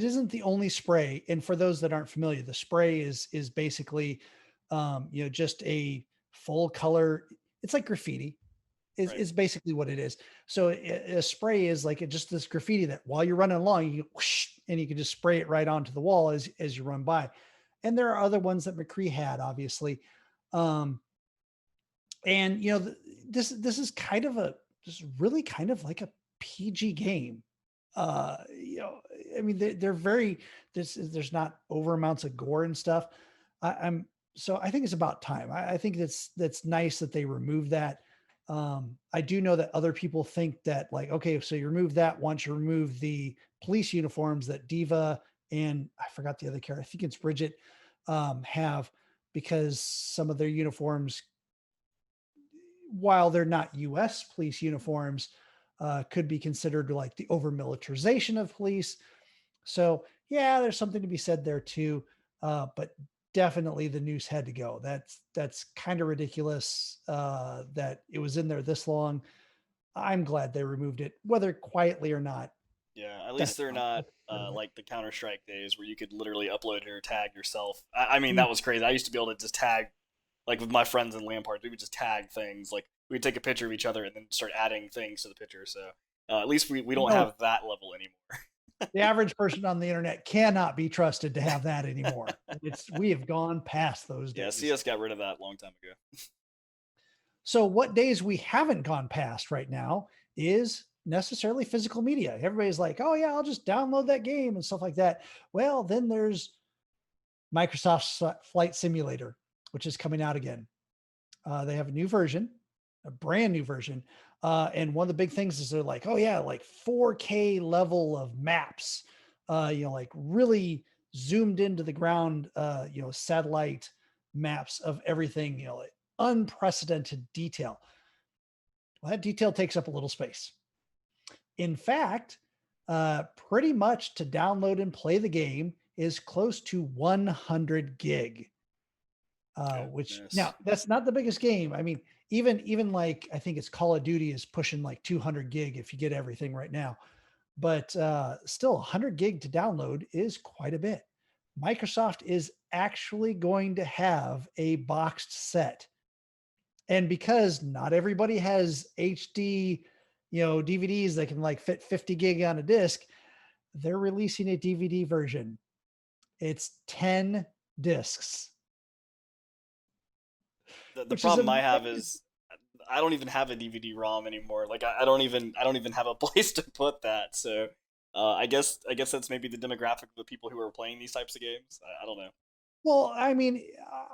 [SPEAKER 2] isn't the only spray. And for those that aren't familiar, the spray is basically just a full color. It's like graffiti.
[SPEAKER 1] right,
[SPEAKER 2] Is basically what it is. So a spray is like just this graffiti that while you're running along, you whoosh, and you can just spray it right onto the wall as you run by. And there are other ones that McCree had, obviously. Um, and this is kind of this is really kind of like a PG game. I mean, they're very there's not over amounts of gore and stuff. I'm so I think it's about time. I think that's nice that they remove that. I do know that other people think that, like, okay, so you remove that once you remove the police uniforms that Diva and I forgot the other character, I think it's Bridget, have, because some of their uniforms, while they're not US police uniforms, could be considered like the over militarization of police. So yeah, there's something to be said there too. But definitely the noose had to go. That's kind of ridiculous that it was in there this long. I'm glad they removed it, whether quietly or not.
[SPEAKER 1] yeah. At least
[SPEAKER 2] That's
[SPEAKER 1] they're
[SPEAKER 2] fine.
[SPEAKER 1] not
[SPEAKER 2] That's part of it.
[SPEAKER 1] like the Counter Strike days where you could literally upload your tag yourself. I mean,
[SPEAKER 2] Mm.
[SPEAKER 1] that was crazy. I used to be able to just tag like with my friends in Lampard. We would just tag things like we'd take a picture of each other and then start adding things to the picture. So at least we don't
[SPEAKER 2] No,
[SPEAKER 1] have that level anymore.
[SPEAKER 2] the average person on the internet cannot be trusted to have that anymore. We have gone past those
[SPEAKER 1] Yeah,
[SPEAKER 2] days.
[SPEAKER 1] CS got rid of that a long time ago.
[SPEAKER 2] So what days we haven't gone past right now is necessarily physical media. Everybody's like, "Oh yeah, I'll just download that game and stuff like that." Well, then there's Microsoft's Flight Simulator, which is coming out again. They have a new version, a brand new version. And one of the big things is they're like, "Oh yeah, like 4K level of maps, like really zoomed into the ground, satellite maps of everything, like unprecedented detail." Well, that detail takes up a little space. In fact, pretty much to download and play the game is close to 100 gig. Which now
[SPEAKER 1] Goodness.
[SPEAKER 2] that's not the biggest game. I mean, even like I think it's Call of Duty is pushing like 200 gig if you get everything right now, but still 100 gig to download is quite a bit. Microsoft is actually going to have a boxed set, and because not everybody has HD, DVDs that can like fit 50 gig on a disc, they're releasing a DVD version. It's 10 discs,
[SPEAKER 1] The
[SPEAKER 2] which is
[SPEAKER 1] problem I have
[SPEAKER 2] amazing.
[SPEAKER 1] is I don't even have a DVD-ROM anymore. Like I don't even have a place to put that. So I guess that's maybe the demographic of the people who are playing these types of games. I don't know.
[SPEAKER 2] Well, I mean,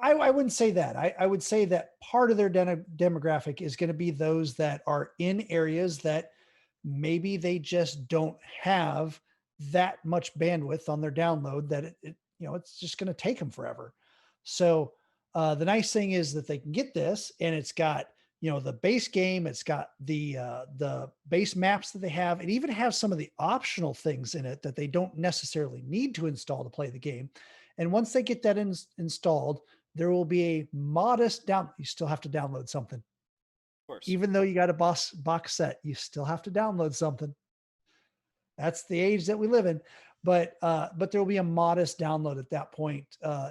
[SPEAKER 2] I wouldn't say that. I would say that part of their demographic is going to be those that are in areas that maybe they just don't have that much bandwidth on their download that it's just going to take them forever. So the nice thing is that they can get this, and it's got the base game, it's got the base maps that they have. It even has some of the optional things in it that they don't necessarily need to install to play the game. And once they get that installed, there will be a modest down. You still have to download something,
[SPEAKER 1] Of course.
[SPEAKER 2] even though you got a box set. You still have to download something. That's the age that we live in. But there will be a modest download at that point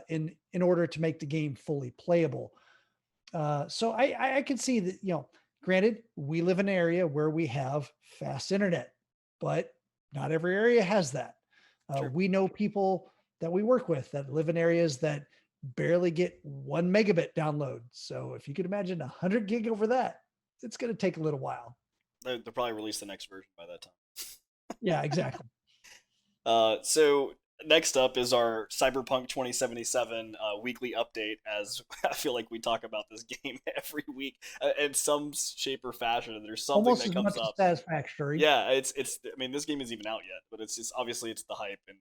[SPEAKER 2] in order to make the game fully playable. So I can see that, granted, we live in an area where we have fast internet, but not every area has that.
[SPEAKER 1] Sure.
[SPEAKER 2] We know people that we work with that live in areas that barely get 1 megabit download. So if you could imagine 100 gig over that, it's going to take a little while.
[SPEAKER 1] They'll probably release the next version by that time.
[SPEAKER 2] Yeah, exactly.
[SPEAKER 1] So next up is our Cyberpunk 2077 weekly update, as I feel like we talk about this game every week in some shape or fashion. There's something
[SPEAKER 2] Almost
[SPEAKER 1] that
[SPEAKER 2] as
[SPEAKER 1] comes
[SPEAKER 2] much
[SPEAKER 1] up.
[SPEAKER 2] as Satisfactory.
[SPEAKER 1] Yeah, it's. I mean, this game isn't even out yet, but it's just obviously it's the hype, and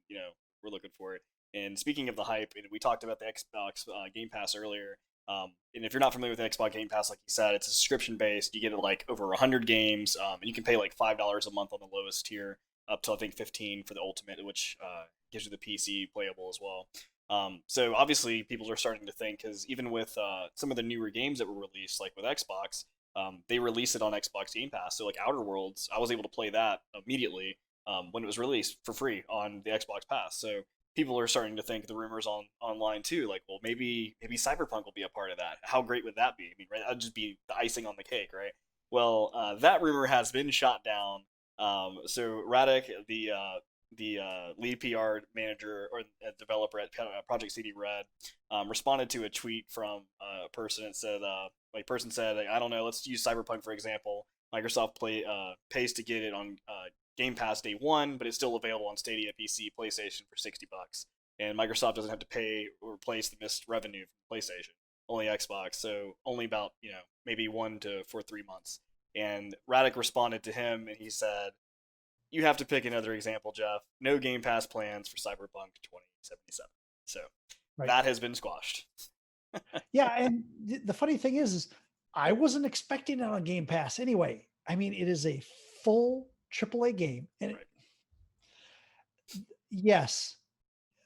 [SPEAKER 1] we're looking for it. And speaking of the hype, and we talked about the Xbox Game Pass earlier. And if you're not familiar with Xbox Game Pass, like you said, it's a subscription based. You get like over 100 games, and you can pay like $5 a month on the lowest tier, up to I think 15 for the ultimate, which gives you the PC playable as well. So obviously people are starting to think, because even with some of the newer games that were released, like with Xbox, they released it on Xbox Game Pass. So like Outer Worlds, I was able to play that immediately when it was released for free on the Xbox Pass. So people are starting to think, the rumors online too, like, well, maybe Cyberpunk will be a part of that. How great would that be? I mean, right, that'd just be the icing on the cake, right? Well, that rumor has been shot down. So Radek, the lead PR manager or developer at Project CD Red, responded to a tweet from a person that said, person said, I don't know, let's use Cyberpunk for example. Microsoft pays to get it on Game Pass day one, but it's still available on Stadia, PC, PlayStation for $60, and Microsoft doesn't have to pay or replace the missed revenue from PlayStation. Only Xbox, so only about maybe 1 to 3 months. And Radek responded to him, and he said, "You have to pick another example, Jeff. No Game Pass plans for Cyberpunk 2077." So right. That has been squashed.
[SPEAKER 2] Yeah, and the funny thing is I wasn't expecting it on Game Pass anyway. I mean, it is a full AAA game, and right. Yes,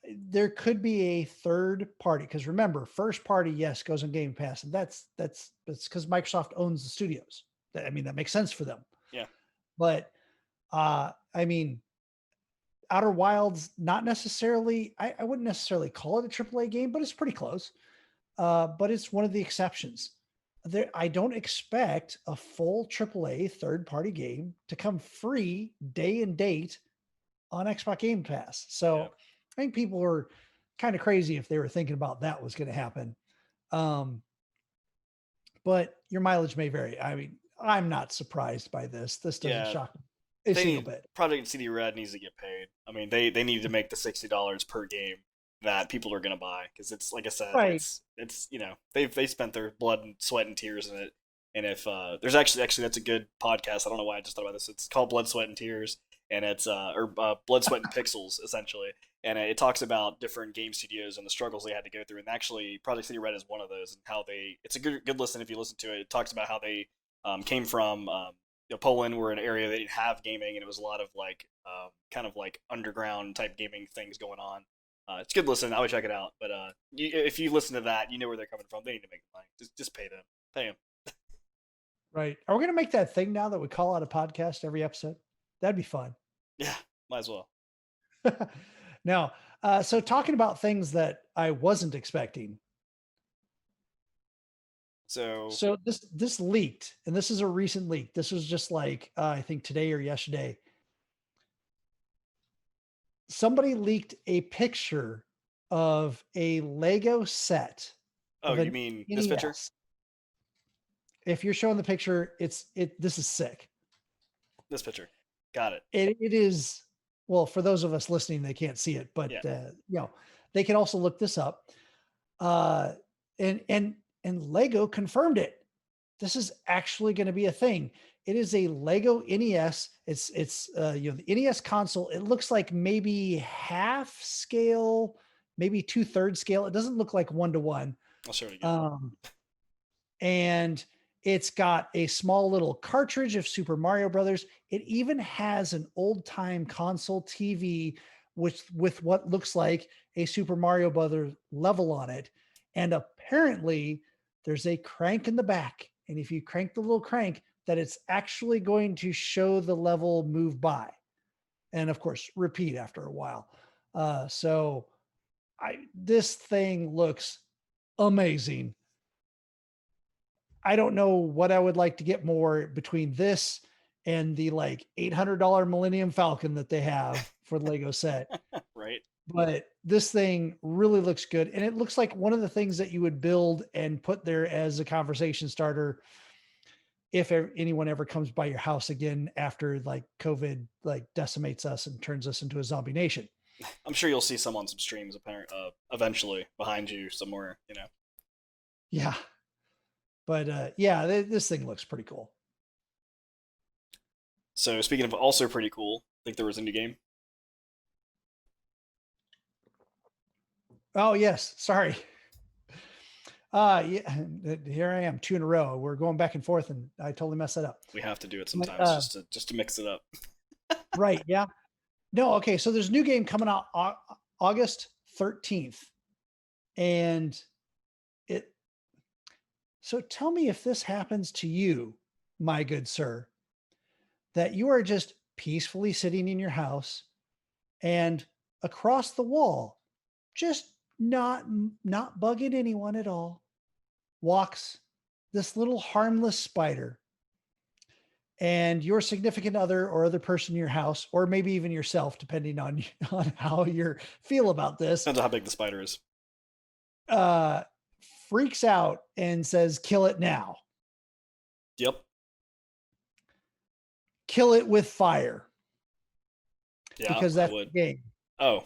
[SPEAKER 2] there could be a third party, because remember, first party, yes, goes on Game Pass, and that's because Microsoft owns the studios. I mean, that makes sense for them.
[SPEAKER 1] Yeah,
[SPEAKER 2] but I mean, Outer Wilds, not necessarily. I wouldn't necessarily call it a AAA game, but it's pretty close. But it's one of the exceptions. I don't expect a full AAA third-party game to come free day and date on Xbox Game Pass. So yeah. I think people were kind of crazy if they were thinking about that was going to happen. But your mileage may vary. I mean, I'm not surprised by this. This doesn't shock me a single bit.
[SPEAKER 1] Project CD Red needs to get paid. I mean, they need to make the $60 per game that people are going to buy, because it's, like I said, right. it's they spent their blood and sweat and tears in it. And if there's actually that's a good podcast. I don't know why I just thought about this. It's called Blood, Sweat, and Tears, and it's Blood, Sweat, and Pixels essentially. And it talks about different game studios and the struggles they had to go through. And actually, Project CD Red is one of those, and how it's a good listen if you listen to it. It talks about how they came from Poland, were an area they didn't have gaming, and it was a lot of like kind of like underground type gaming things going on. It's a good listen. I would check it out. But if you listen to that, you know where they're coming from. They need to make money. Just pay them. Pay them.
[SPEAKER 2] Right. Are we going to make that thing now that we call out a podcast every episode? That'd be fun.
[SPEAKER 1] Yeah, might as well.
[SPEAKER 2] Now, so talking about things that I wasn't expecting.
[SPEAKER 1] So
[SPEAKER 2] this leaked, and this is a recent leak. This was just like, I think today or yesterday. Somebody leaked a picture of a Lego set.
[SPEAKER 1] Oh, you mean this picture?
[SPEAKER 2] If you're showing the picture, this is sick.
[SPEAKER 1] This picture. Got it.
[SPEAKER 2] It is, well, for those of us listening, they can't see it, but they can also look this up. And Lego confirmed it. This is actually going to be a thing. It is a Lego NES. It's the NES console. It looks like maybe half scale maybe 2/3 scale. It doesn't look like 1-to-1.
[SPEAKER 1] I'll show it again.
[SPEAKER 2] And it's got a small little cartridge of Super Mario Brothers. It even has an old time console TV with what looks like a Super Mario Brothers level on it. And apparently there's a crank in the back. And if you crank the little crank, that it's actually going to show the level move by. And of course, repeat after a while. So this thing looks amazing. I don't know what I would like to get more between this and the like $800 Millennium Falcon that they have for the Lego set.
[SPEAKER 1] Right.
[SPEAKER 2] But this thing really looks good. And it looks like one of the things that you would build and put there as a conversation starter if anyone ever comes by your house again after like COVID like decimates us and turns us into a zombie nation.
[SPEAKER 1] I'm sure you'll see some on some streams eventually behind you somewhere, you know.
[SPEAKER 2] Yeah. But yeah, this thing looks pretty cool.
[SPEAKER 1] So speaking of also pretty cool, I think there was a new game.
[SPEAKER 2] Oh yes, sorry. Yeah, here I am, 2 in a row. We're going back and forth, and I totally messed that up.
[SPEAKER 1] We have to do it sometimes just to mix it up.
[SPEAKER 2] Right? Yeah. No. Okay. So there's a new game coming out August 13th, and it. So tell me if this happens to you, my good sir, that you are just peacefully sitting in your house, and across the wall, just not bugging anyone at all, walks this little harmless spider, and your significant other or other person in your house, or maybe even yourself, depending on how you feel about this,
[SPEAKER 1] Depends on how big the spider is.
[SPEAKER 2] Freaks out and says, "Kill it now."
[SPEAKER 1] Yep.
[SPEAKER 2] Kill it with fire.
[SPEAKER 1] Yeah,
[SPEAKER 2] because that's the game.
[SPEAKER 1] Oh.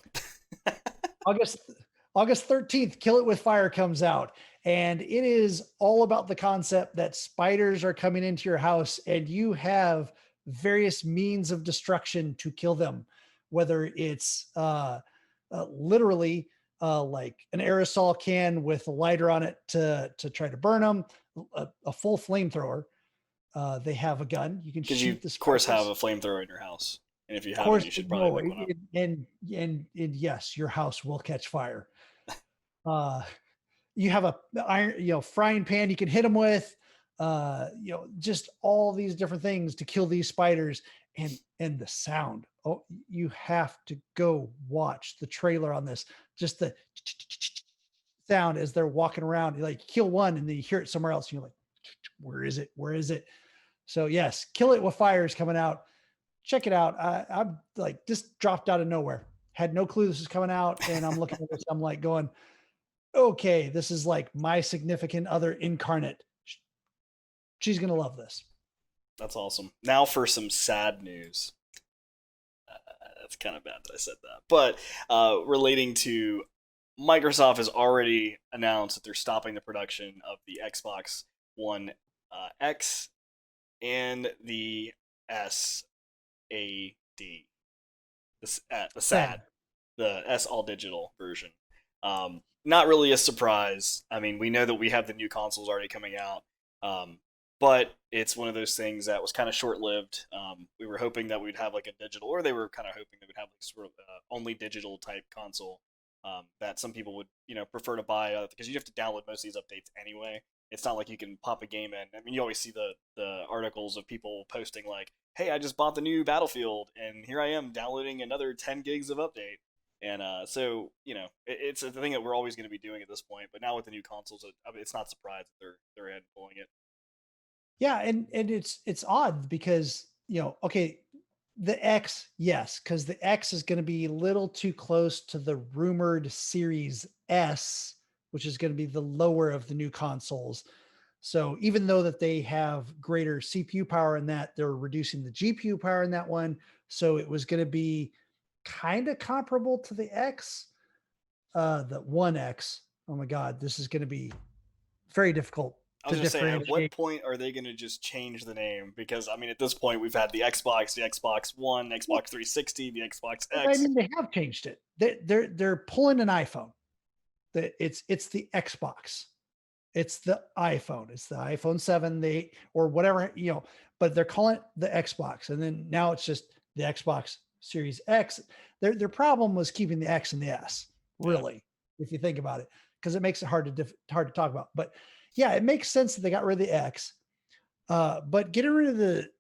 [SPEAKER 2] August 13th, Kill It With Fire comes out. And it is all about the concept that spiders are coming into your house and you have various means of destruction to kill them, whether it's literally like an aerosol can with a lighter on it to try to burn them, a full flamethrower. They have a gun. You can shoot the spiders.
[SPEAKER 1] Of course, have a flamethrower in your house. And if you haven't, you should probably pick one up.
[SPEAKER 2] And yes, your house will catch fire. You have a iron, frying pan you can hit them with, just all these different things to kill these spiders, and the sound. Oh, you have to go watch the trailer on this. Just the sound as they're walking around. You like kill one and then you hear it somewhere else. And you're like, where is it? Where is it? So yes, Kill It With Fire is coming out. Check it out. I'm like just dropped out of nowhere. Had no clue this was coming out, and I'm looking at this. I'm like going, okay, this is like my significant other incarnate. She's gonna love this.
[SPEAKER 1] That's awesome. Now for some sad news. That's kind of bad that I said that, but relating to Microsoft has already announced that they're stopping the production of the Xbox One X and the SAD, the SAD, the S all digital version. Not really a surprise. I mean, we know that we have the new consoles already coming out, but it's one of those things that was kind of short-lived. We were hoping that we'd have like a digital, or they were kind of hoping that we'd have like sort of only digital type console that some people would prefer to buy because you have to download most of these updates anyway. It's not like you can pop a game in. I mean, you always see the articles of people posting like, hey, I just bought the new Battlefield, and here I am downloading another 10 gigs of update. And so, it's a thing that we're always going to be doing at this point. But now with the new consoles, it's not surprised that they're ahead and pulling it.
[SPEAKER 2] Yeah, and it's odd because, okay, the X, yes, because the X is going to be a little too close to the rumored Series S, which is going to be the lower of the new consoles. So even though that they have greater CPU power in that, they're reducing the GPU power in that one. So it was going to be kind of comparable to the X, the One X. Oh my God, this is going to be very difficult.
[SPEAKER 1] I was just saying, at what point are they going to just change the name? Because, I mean, at this point, we've had the Xbox One, Xbox 360, the Xbox X.
[SPEAKER 2] I mean, they have changed it. They're pulling an iPhone. It's the Xbox. It's the iPhone. It's the iPhone 7, or whatever, but they're calling it the Xbox. And then now it's just the Xbox Series X. Their problem was keeping the X and the S, really, if you think about it, because it makes it hard to talk about. But yeah, it makes sense that they got rid of the X. But getting rid of the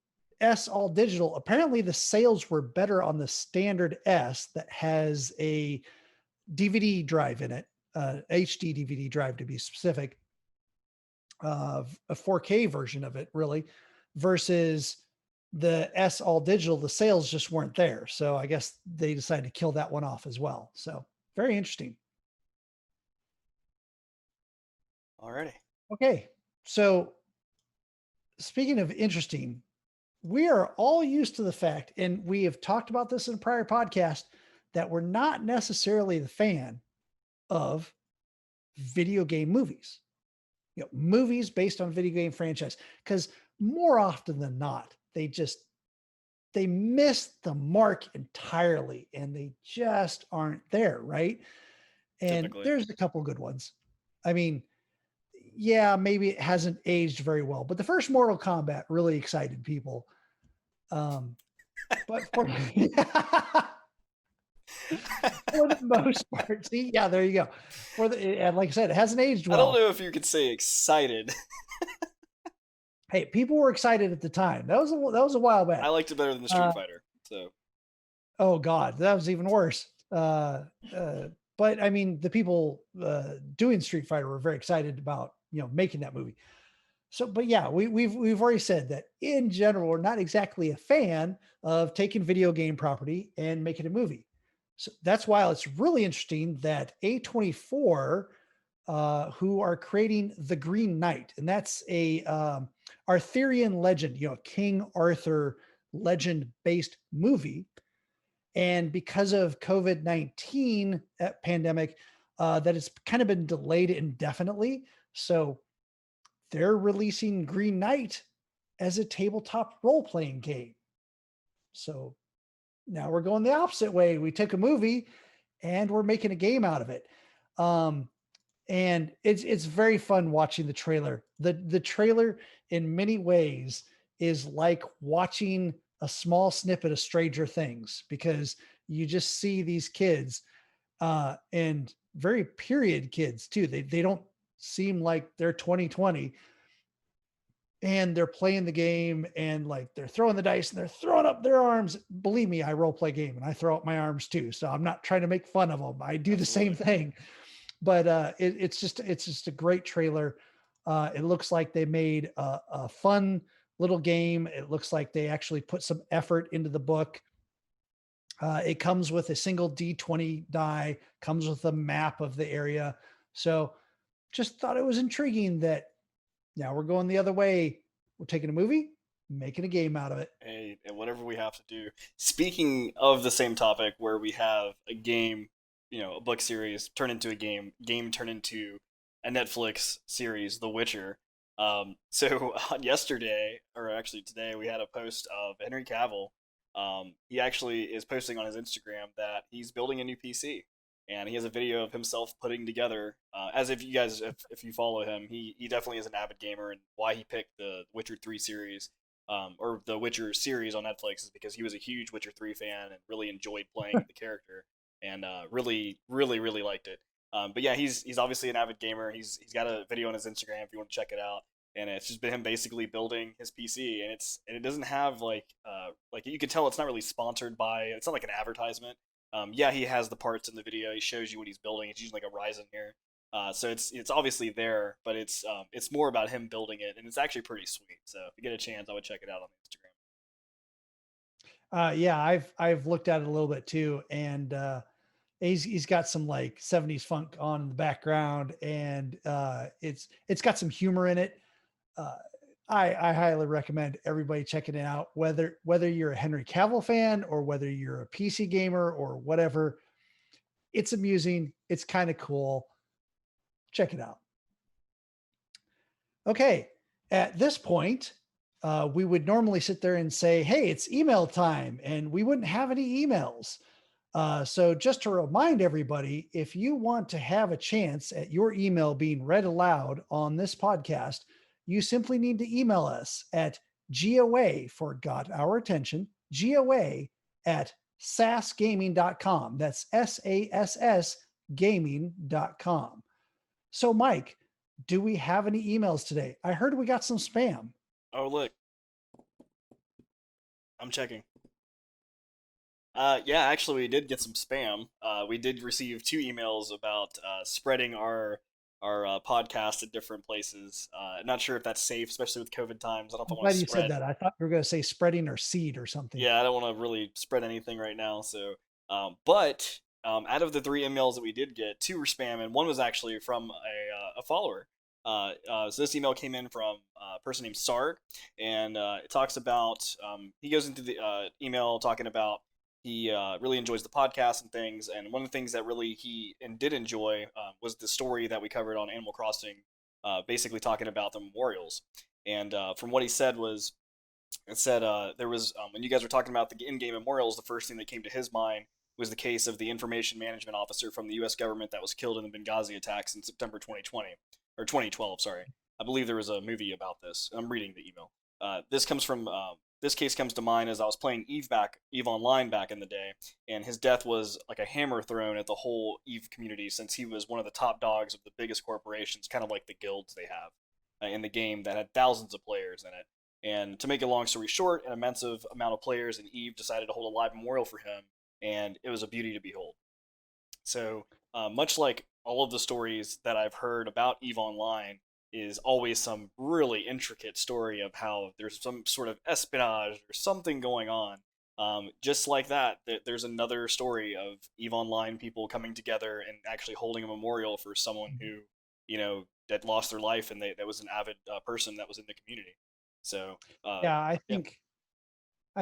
[SPEAKER 2] S all digital, apparently the sales were better on the standard S that has a DVD drive in it, HD DVD drive to be specific, a 4K version of it, really, versus the S all digital. The sales just weren't there. So I guess they decided to kill that one off as well. So very interesting.
[SPEAKER 1] Alrighty.
[SPEAKER 2] Okay. So speaking of interesting, we are all used to the fact, and we have talked about this in a prior podcast, that we're not necessarily the fan of video game movies, movies based on video game franchise, because more often than not, they miss the mark entirely and they just aren't there. Right. And
[SPEAKER 1] Typically.
[SPEAKER 2] There's a couple good ones. I mean, yeah, maybe it hasn't aged very well, but the first Mortal Kombat really excited people. But for for the most part, see, yeah, there you go. And like I said, it hasn't aged well.
[SPEAKER 1] I don't know if you could say excited.
[SPEAKER 2] Hey, people were excited at the time. That was a while back.
[SPEAKER 1] I liked it better than the Street Fighter. So.
[SPEAKER 2] Oh God, that was even worse. But I mean, the people doing Street Fighter were very excited about making that movie. So, but yeah, we've already said that in general, we're not exactly a fan of taking video game property and making a movie. So that's why it's really interesting that A24, who are creating The Green Knight, and that's a Arthurian legend, King Arthur legend-based movie. And because of COVID-19 pandemic, that it's kind of been delayed indefinitely. So they're releasing Green Knight as a tabletop role-playing game. So now we're going the opposite way. We took a movie and we're making a game out of it. And it's very fun watching the trailer. The trailer in many ways is like watching a small snippet of Stranger Things, because you just see these kids and very period kids too. They don't seem like they're 2020, and they're playing the game and like they're throwing the dice and they're throwing up their arms. Believe me, I role play game and I throw up my arms too. So I'm not trying to make fun of them. I do the same thing, but it's just a great trailer. It looks like they made a fun little game. It looks like they actually put some effort into the book. It comes with a single D20 die, comes with a map of the area. So just thought it was intriguing that now we're going the other way. We're taking a movie, making a game out of it.
[SPEAKER 1] Hey, and whatever we have to do. Speaking of the same topic, where we have a game, a book series turn into a game turn into a Netflix series, The Witcher. So yesterday, or actually today, we had a post of Henry Cavill. He actually is posting on his Instagram that he's building a new PC, and he has a video of himself putting together. As if you guys, if you follow him, he definitely is an avid gamer, and why he picked the Witcher 3 series, or the Witcher series on Netflix, is because he was a huge Witcher 3 fan and really enjoyed playing the character, and really liked it. But yeah, he's obviously an avid gamer. He's got a video on his Instagram if you want to check it out. And it's just been him basically building his PC, and it doesn't have like you can tell it's not really sponsored by. It's not like an advertisement. Yeah, he has the parts in the video. He shows you what he's building. It's using like a Ryzen here, so it's obviously there, but it's more about him building it, and it's actually pretty sweet. So if you get a chance, I would check it out on Instagram.
[SPEAKER 2] Yeah, I've looked at it a little bit too, and he's got some like 70s funk on in the background, and it's got some humor in it. I highly recommend everybody checking it out, whether you're a Henry Cavill fan or whether you're a PC gamer or whatever. It's amusing. It's kind of cool. Check it out. Okay. At this point, we would normally sit there and say, hey, it's email time, and we wouldn't have any emails. So just to remind everybody, if you want to have a chance at your email being read aloud on this podcast, you simply need to email us at GOA for Got Our Attention, GOA at sassgaming.com. That's SASS gaming.com. So, Mike, do we have any emails today? I heard we got some spam.
[SPEAKER 1] Oh, look. I'm checking. Yeah, actually, we did get some spam. We did receive 2 emails about spreading our podcast at different places. Not sure if that's safe, especially with COVID times. I don't know if I
[SPEAKER 2] I'm
[SPEAKER 1] want
[SPEAKER 2] glad
[SPEAKER 1] to
[SPEAKER 2] you said
[SPEAKER 1] spread.
[SPEAKER 2] that. I thought you were going to say spreading or seed or something.
[SPEAKER 1] Yeah, I don't want to really spread anything right now. So, but out of the 3 emails that we did get, 2 were spam, and 1 was actually from a follower. So this email came in from a person named Sarg, and it talks about he goes into the email talking about he really enjoys the podcast and things, and one of the things that really he did enjoy was the story that we covered on Animal Crossing, basically talking about the memorials. And from what he said was, it said there was when you guys were talking about the in-game memorials, the first thing that came to his mind was the case of the information management officer from the U.S. government that was killed in the Benghazi attacks in September 2020 or 2012. Sorry, I believe there was a movie about this. I'm reading the email. This case comes to mind as I was playing Eve Online back in the day, and his death was like a hammer thrown at the whole Eve community since he was one of the top dogs of the biggest corporations, kind of like the guilds they have in the game that had thousands of players in it. And to make a long story short, an immense amount of players in Eve decided to hold a live memorial for him, and it was a beauty to behold. So, much like all of the stories that I've heard about Eve Online, is always some really intricate story of how there's some sort of espionage or something going on. Just like that, there's another story of Eve Online people coming together and actually holding a memorial for someone who, that lost their life and that was an avid person that was in the community. So,
[SPEAKER 2] Yeah, I
[SPEAKER 1] yeah,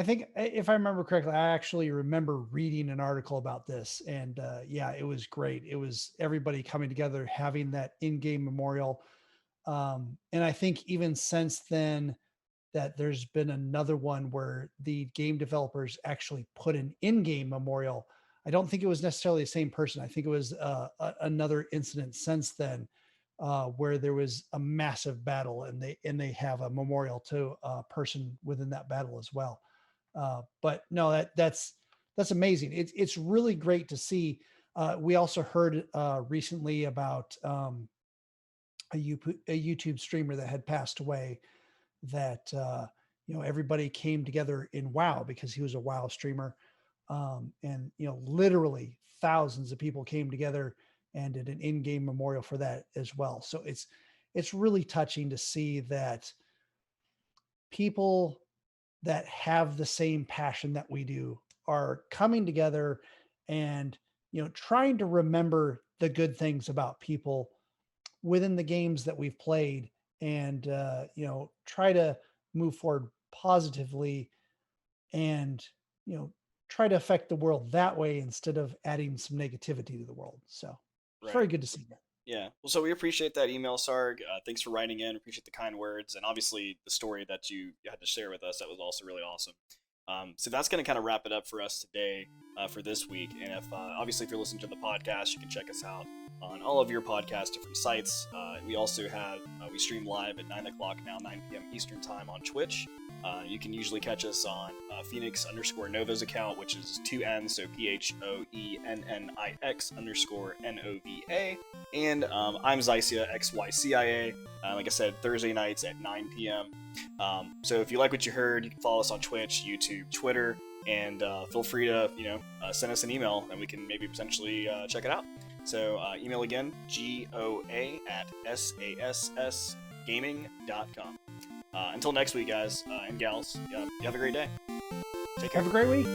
[SPEAKER 2] think if I remember correctly, I actually remember reading an article about this, and yeah, it was great. It was everybody coming together, having that in-game memorial, and I think even since then, that there's been another one where the game developers actually put an in-game memorial. I don't think it was necessarily the same person. I think it was another incident since then where there was a massive battle, and they have a memorial to a person within that battle as well. But no, that's amazing. It's really great to see. We also heard recently about a YouTube streamer that had passed away. That everybody came together in WoW because he was a WoW streamer, and literally thousands of people came together and did an in-game memorial for that as well. So it's really touching to see that people that have the same passion that we do are coming together and trying to remember the good things about people within the games that we've played, and try to move forward positively, and try to affect the world that way instead of adding some negativity to the world. So it's
[SPEAKER 1] right.
[SPEAKER 2] very good to see that.
[SPEAKER 1] Yeah. Well, so we appreciate that email, Sarg. Thanks for writing in. Appreciate the kind words, and obviously the story that you had to share with us. That was also really awesome. So that's going to kind of wrap it up for us today for this week. And if obviously if you're listening to the podcast, you can check us out on all of your podcast different sites. We also have we stream live at 9 o'clock now, 9 p.m. Eastern time on Twitch. You can usually catch us on Phoenix_Nova's account, which is 2 N's, so PHOENNIX_NOVA. And I'm Xycia, XYCIA. Like I said, Thursday nights at 9 p.m. So if you like what you heard, you can follow us on Twitch, YouTube, Twitter, and feel free to send us an email, and we can maybe potentially check it out. So email again, goa@sassgaming.com. Until next week, guys and gals, you have a great day. Take care.
[SPEAKER 2] Have a great week.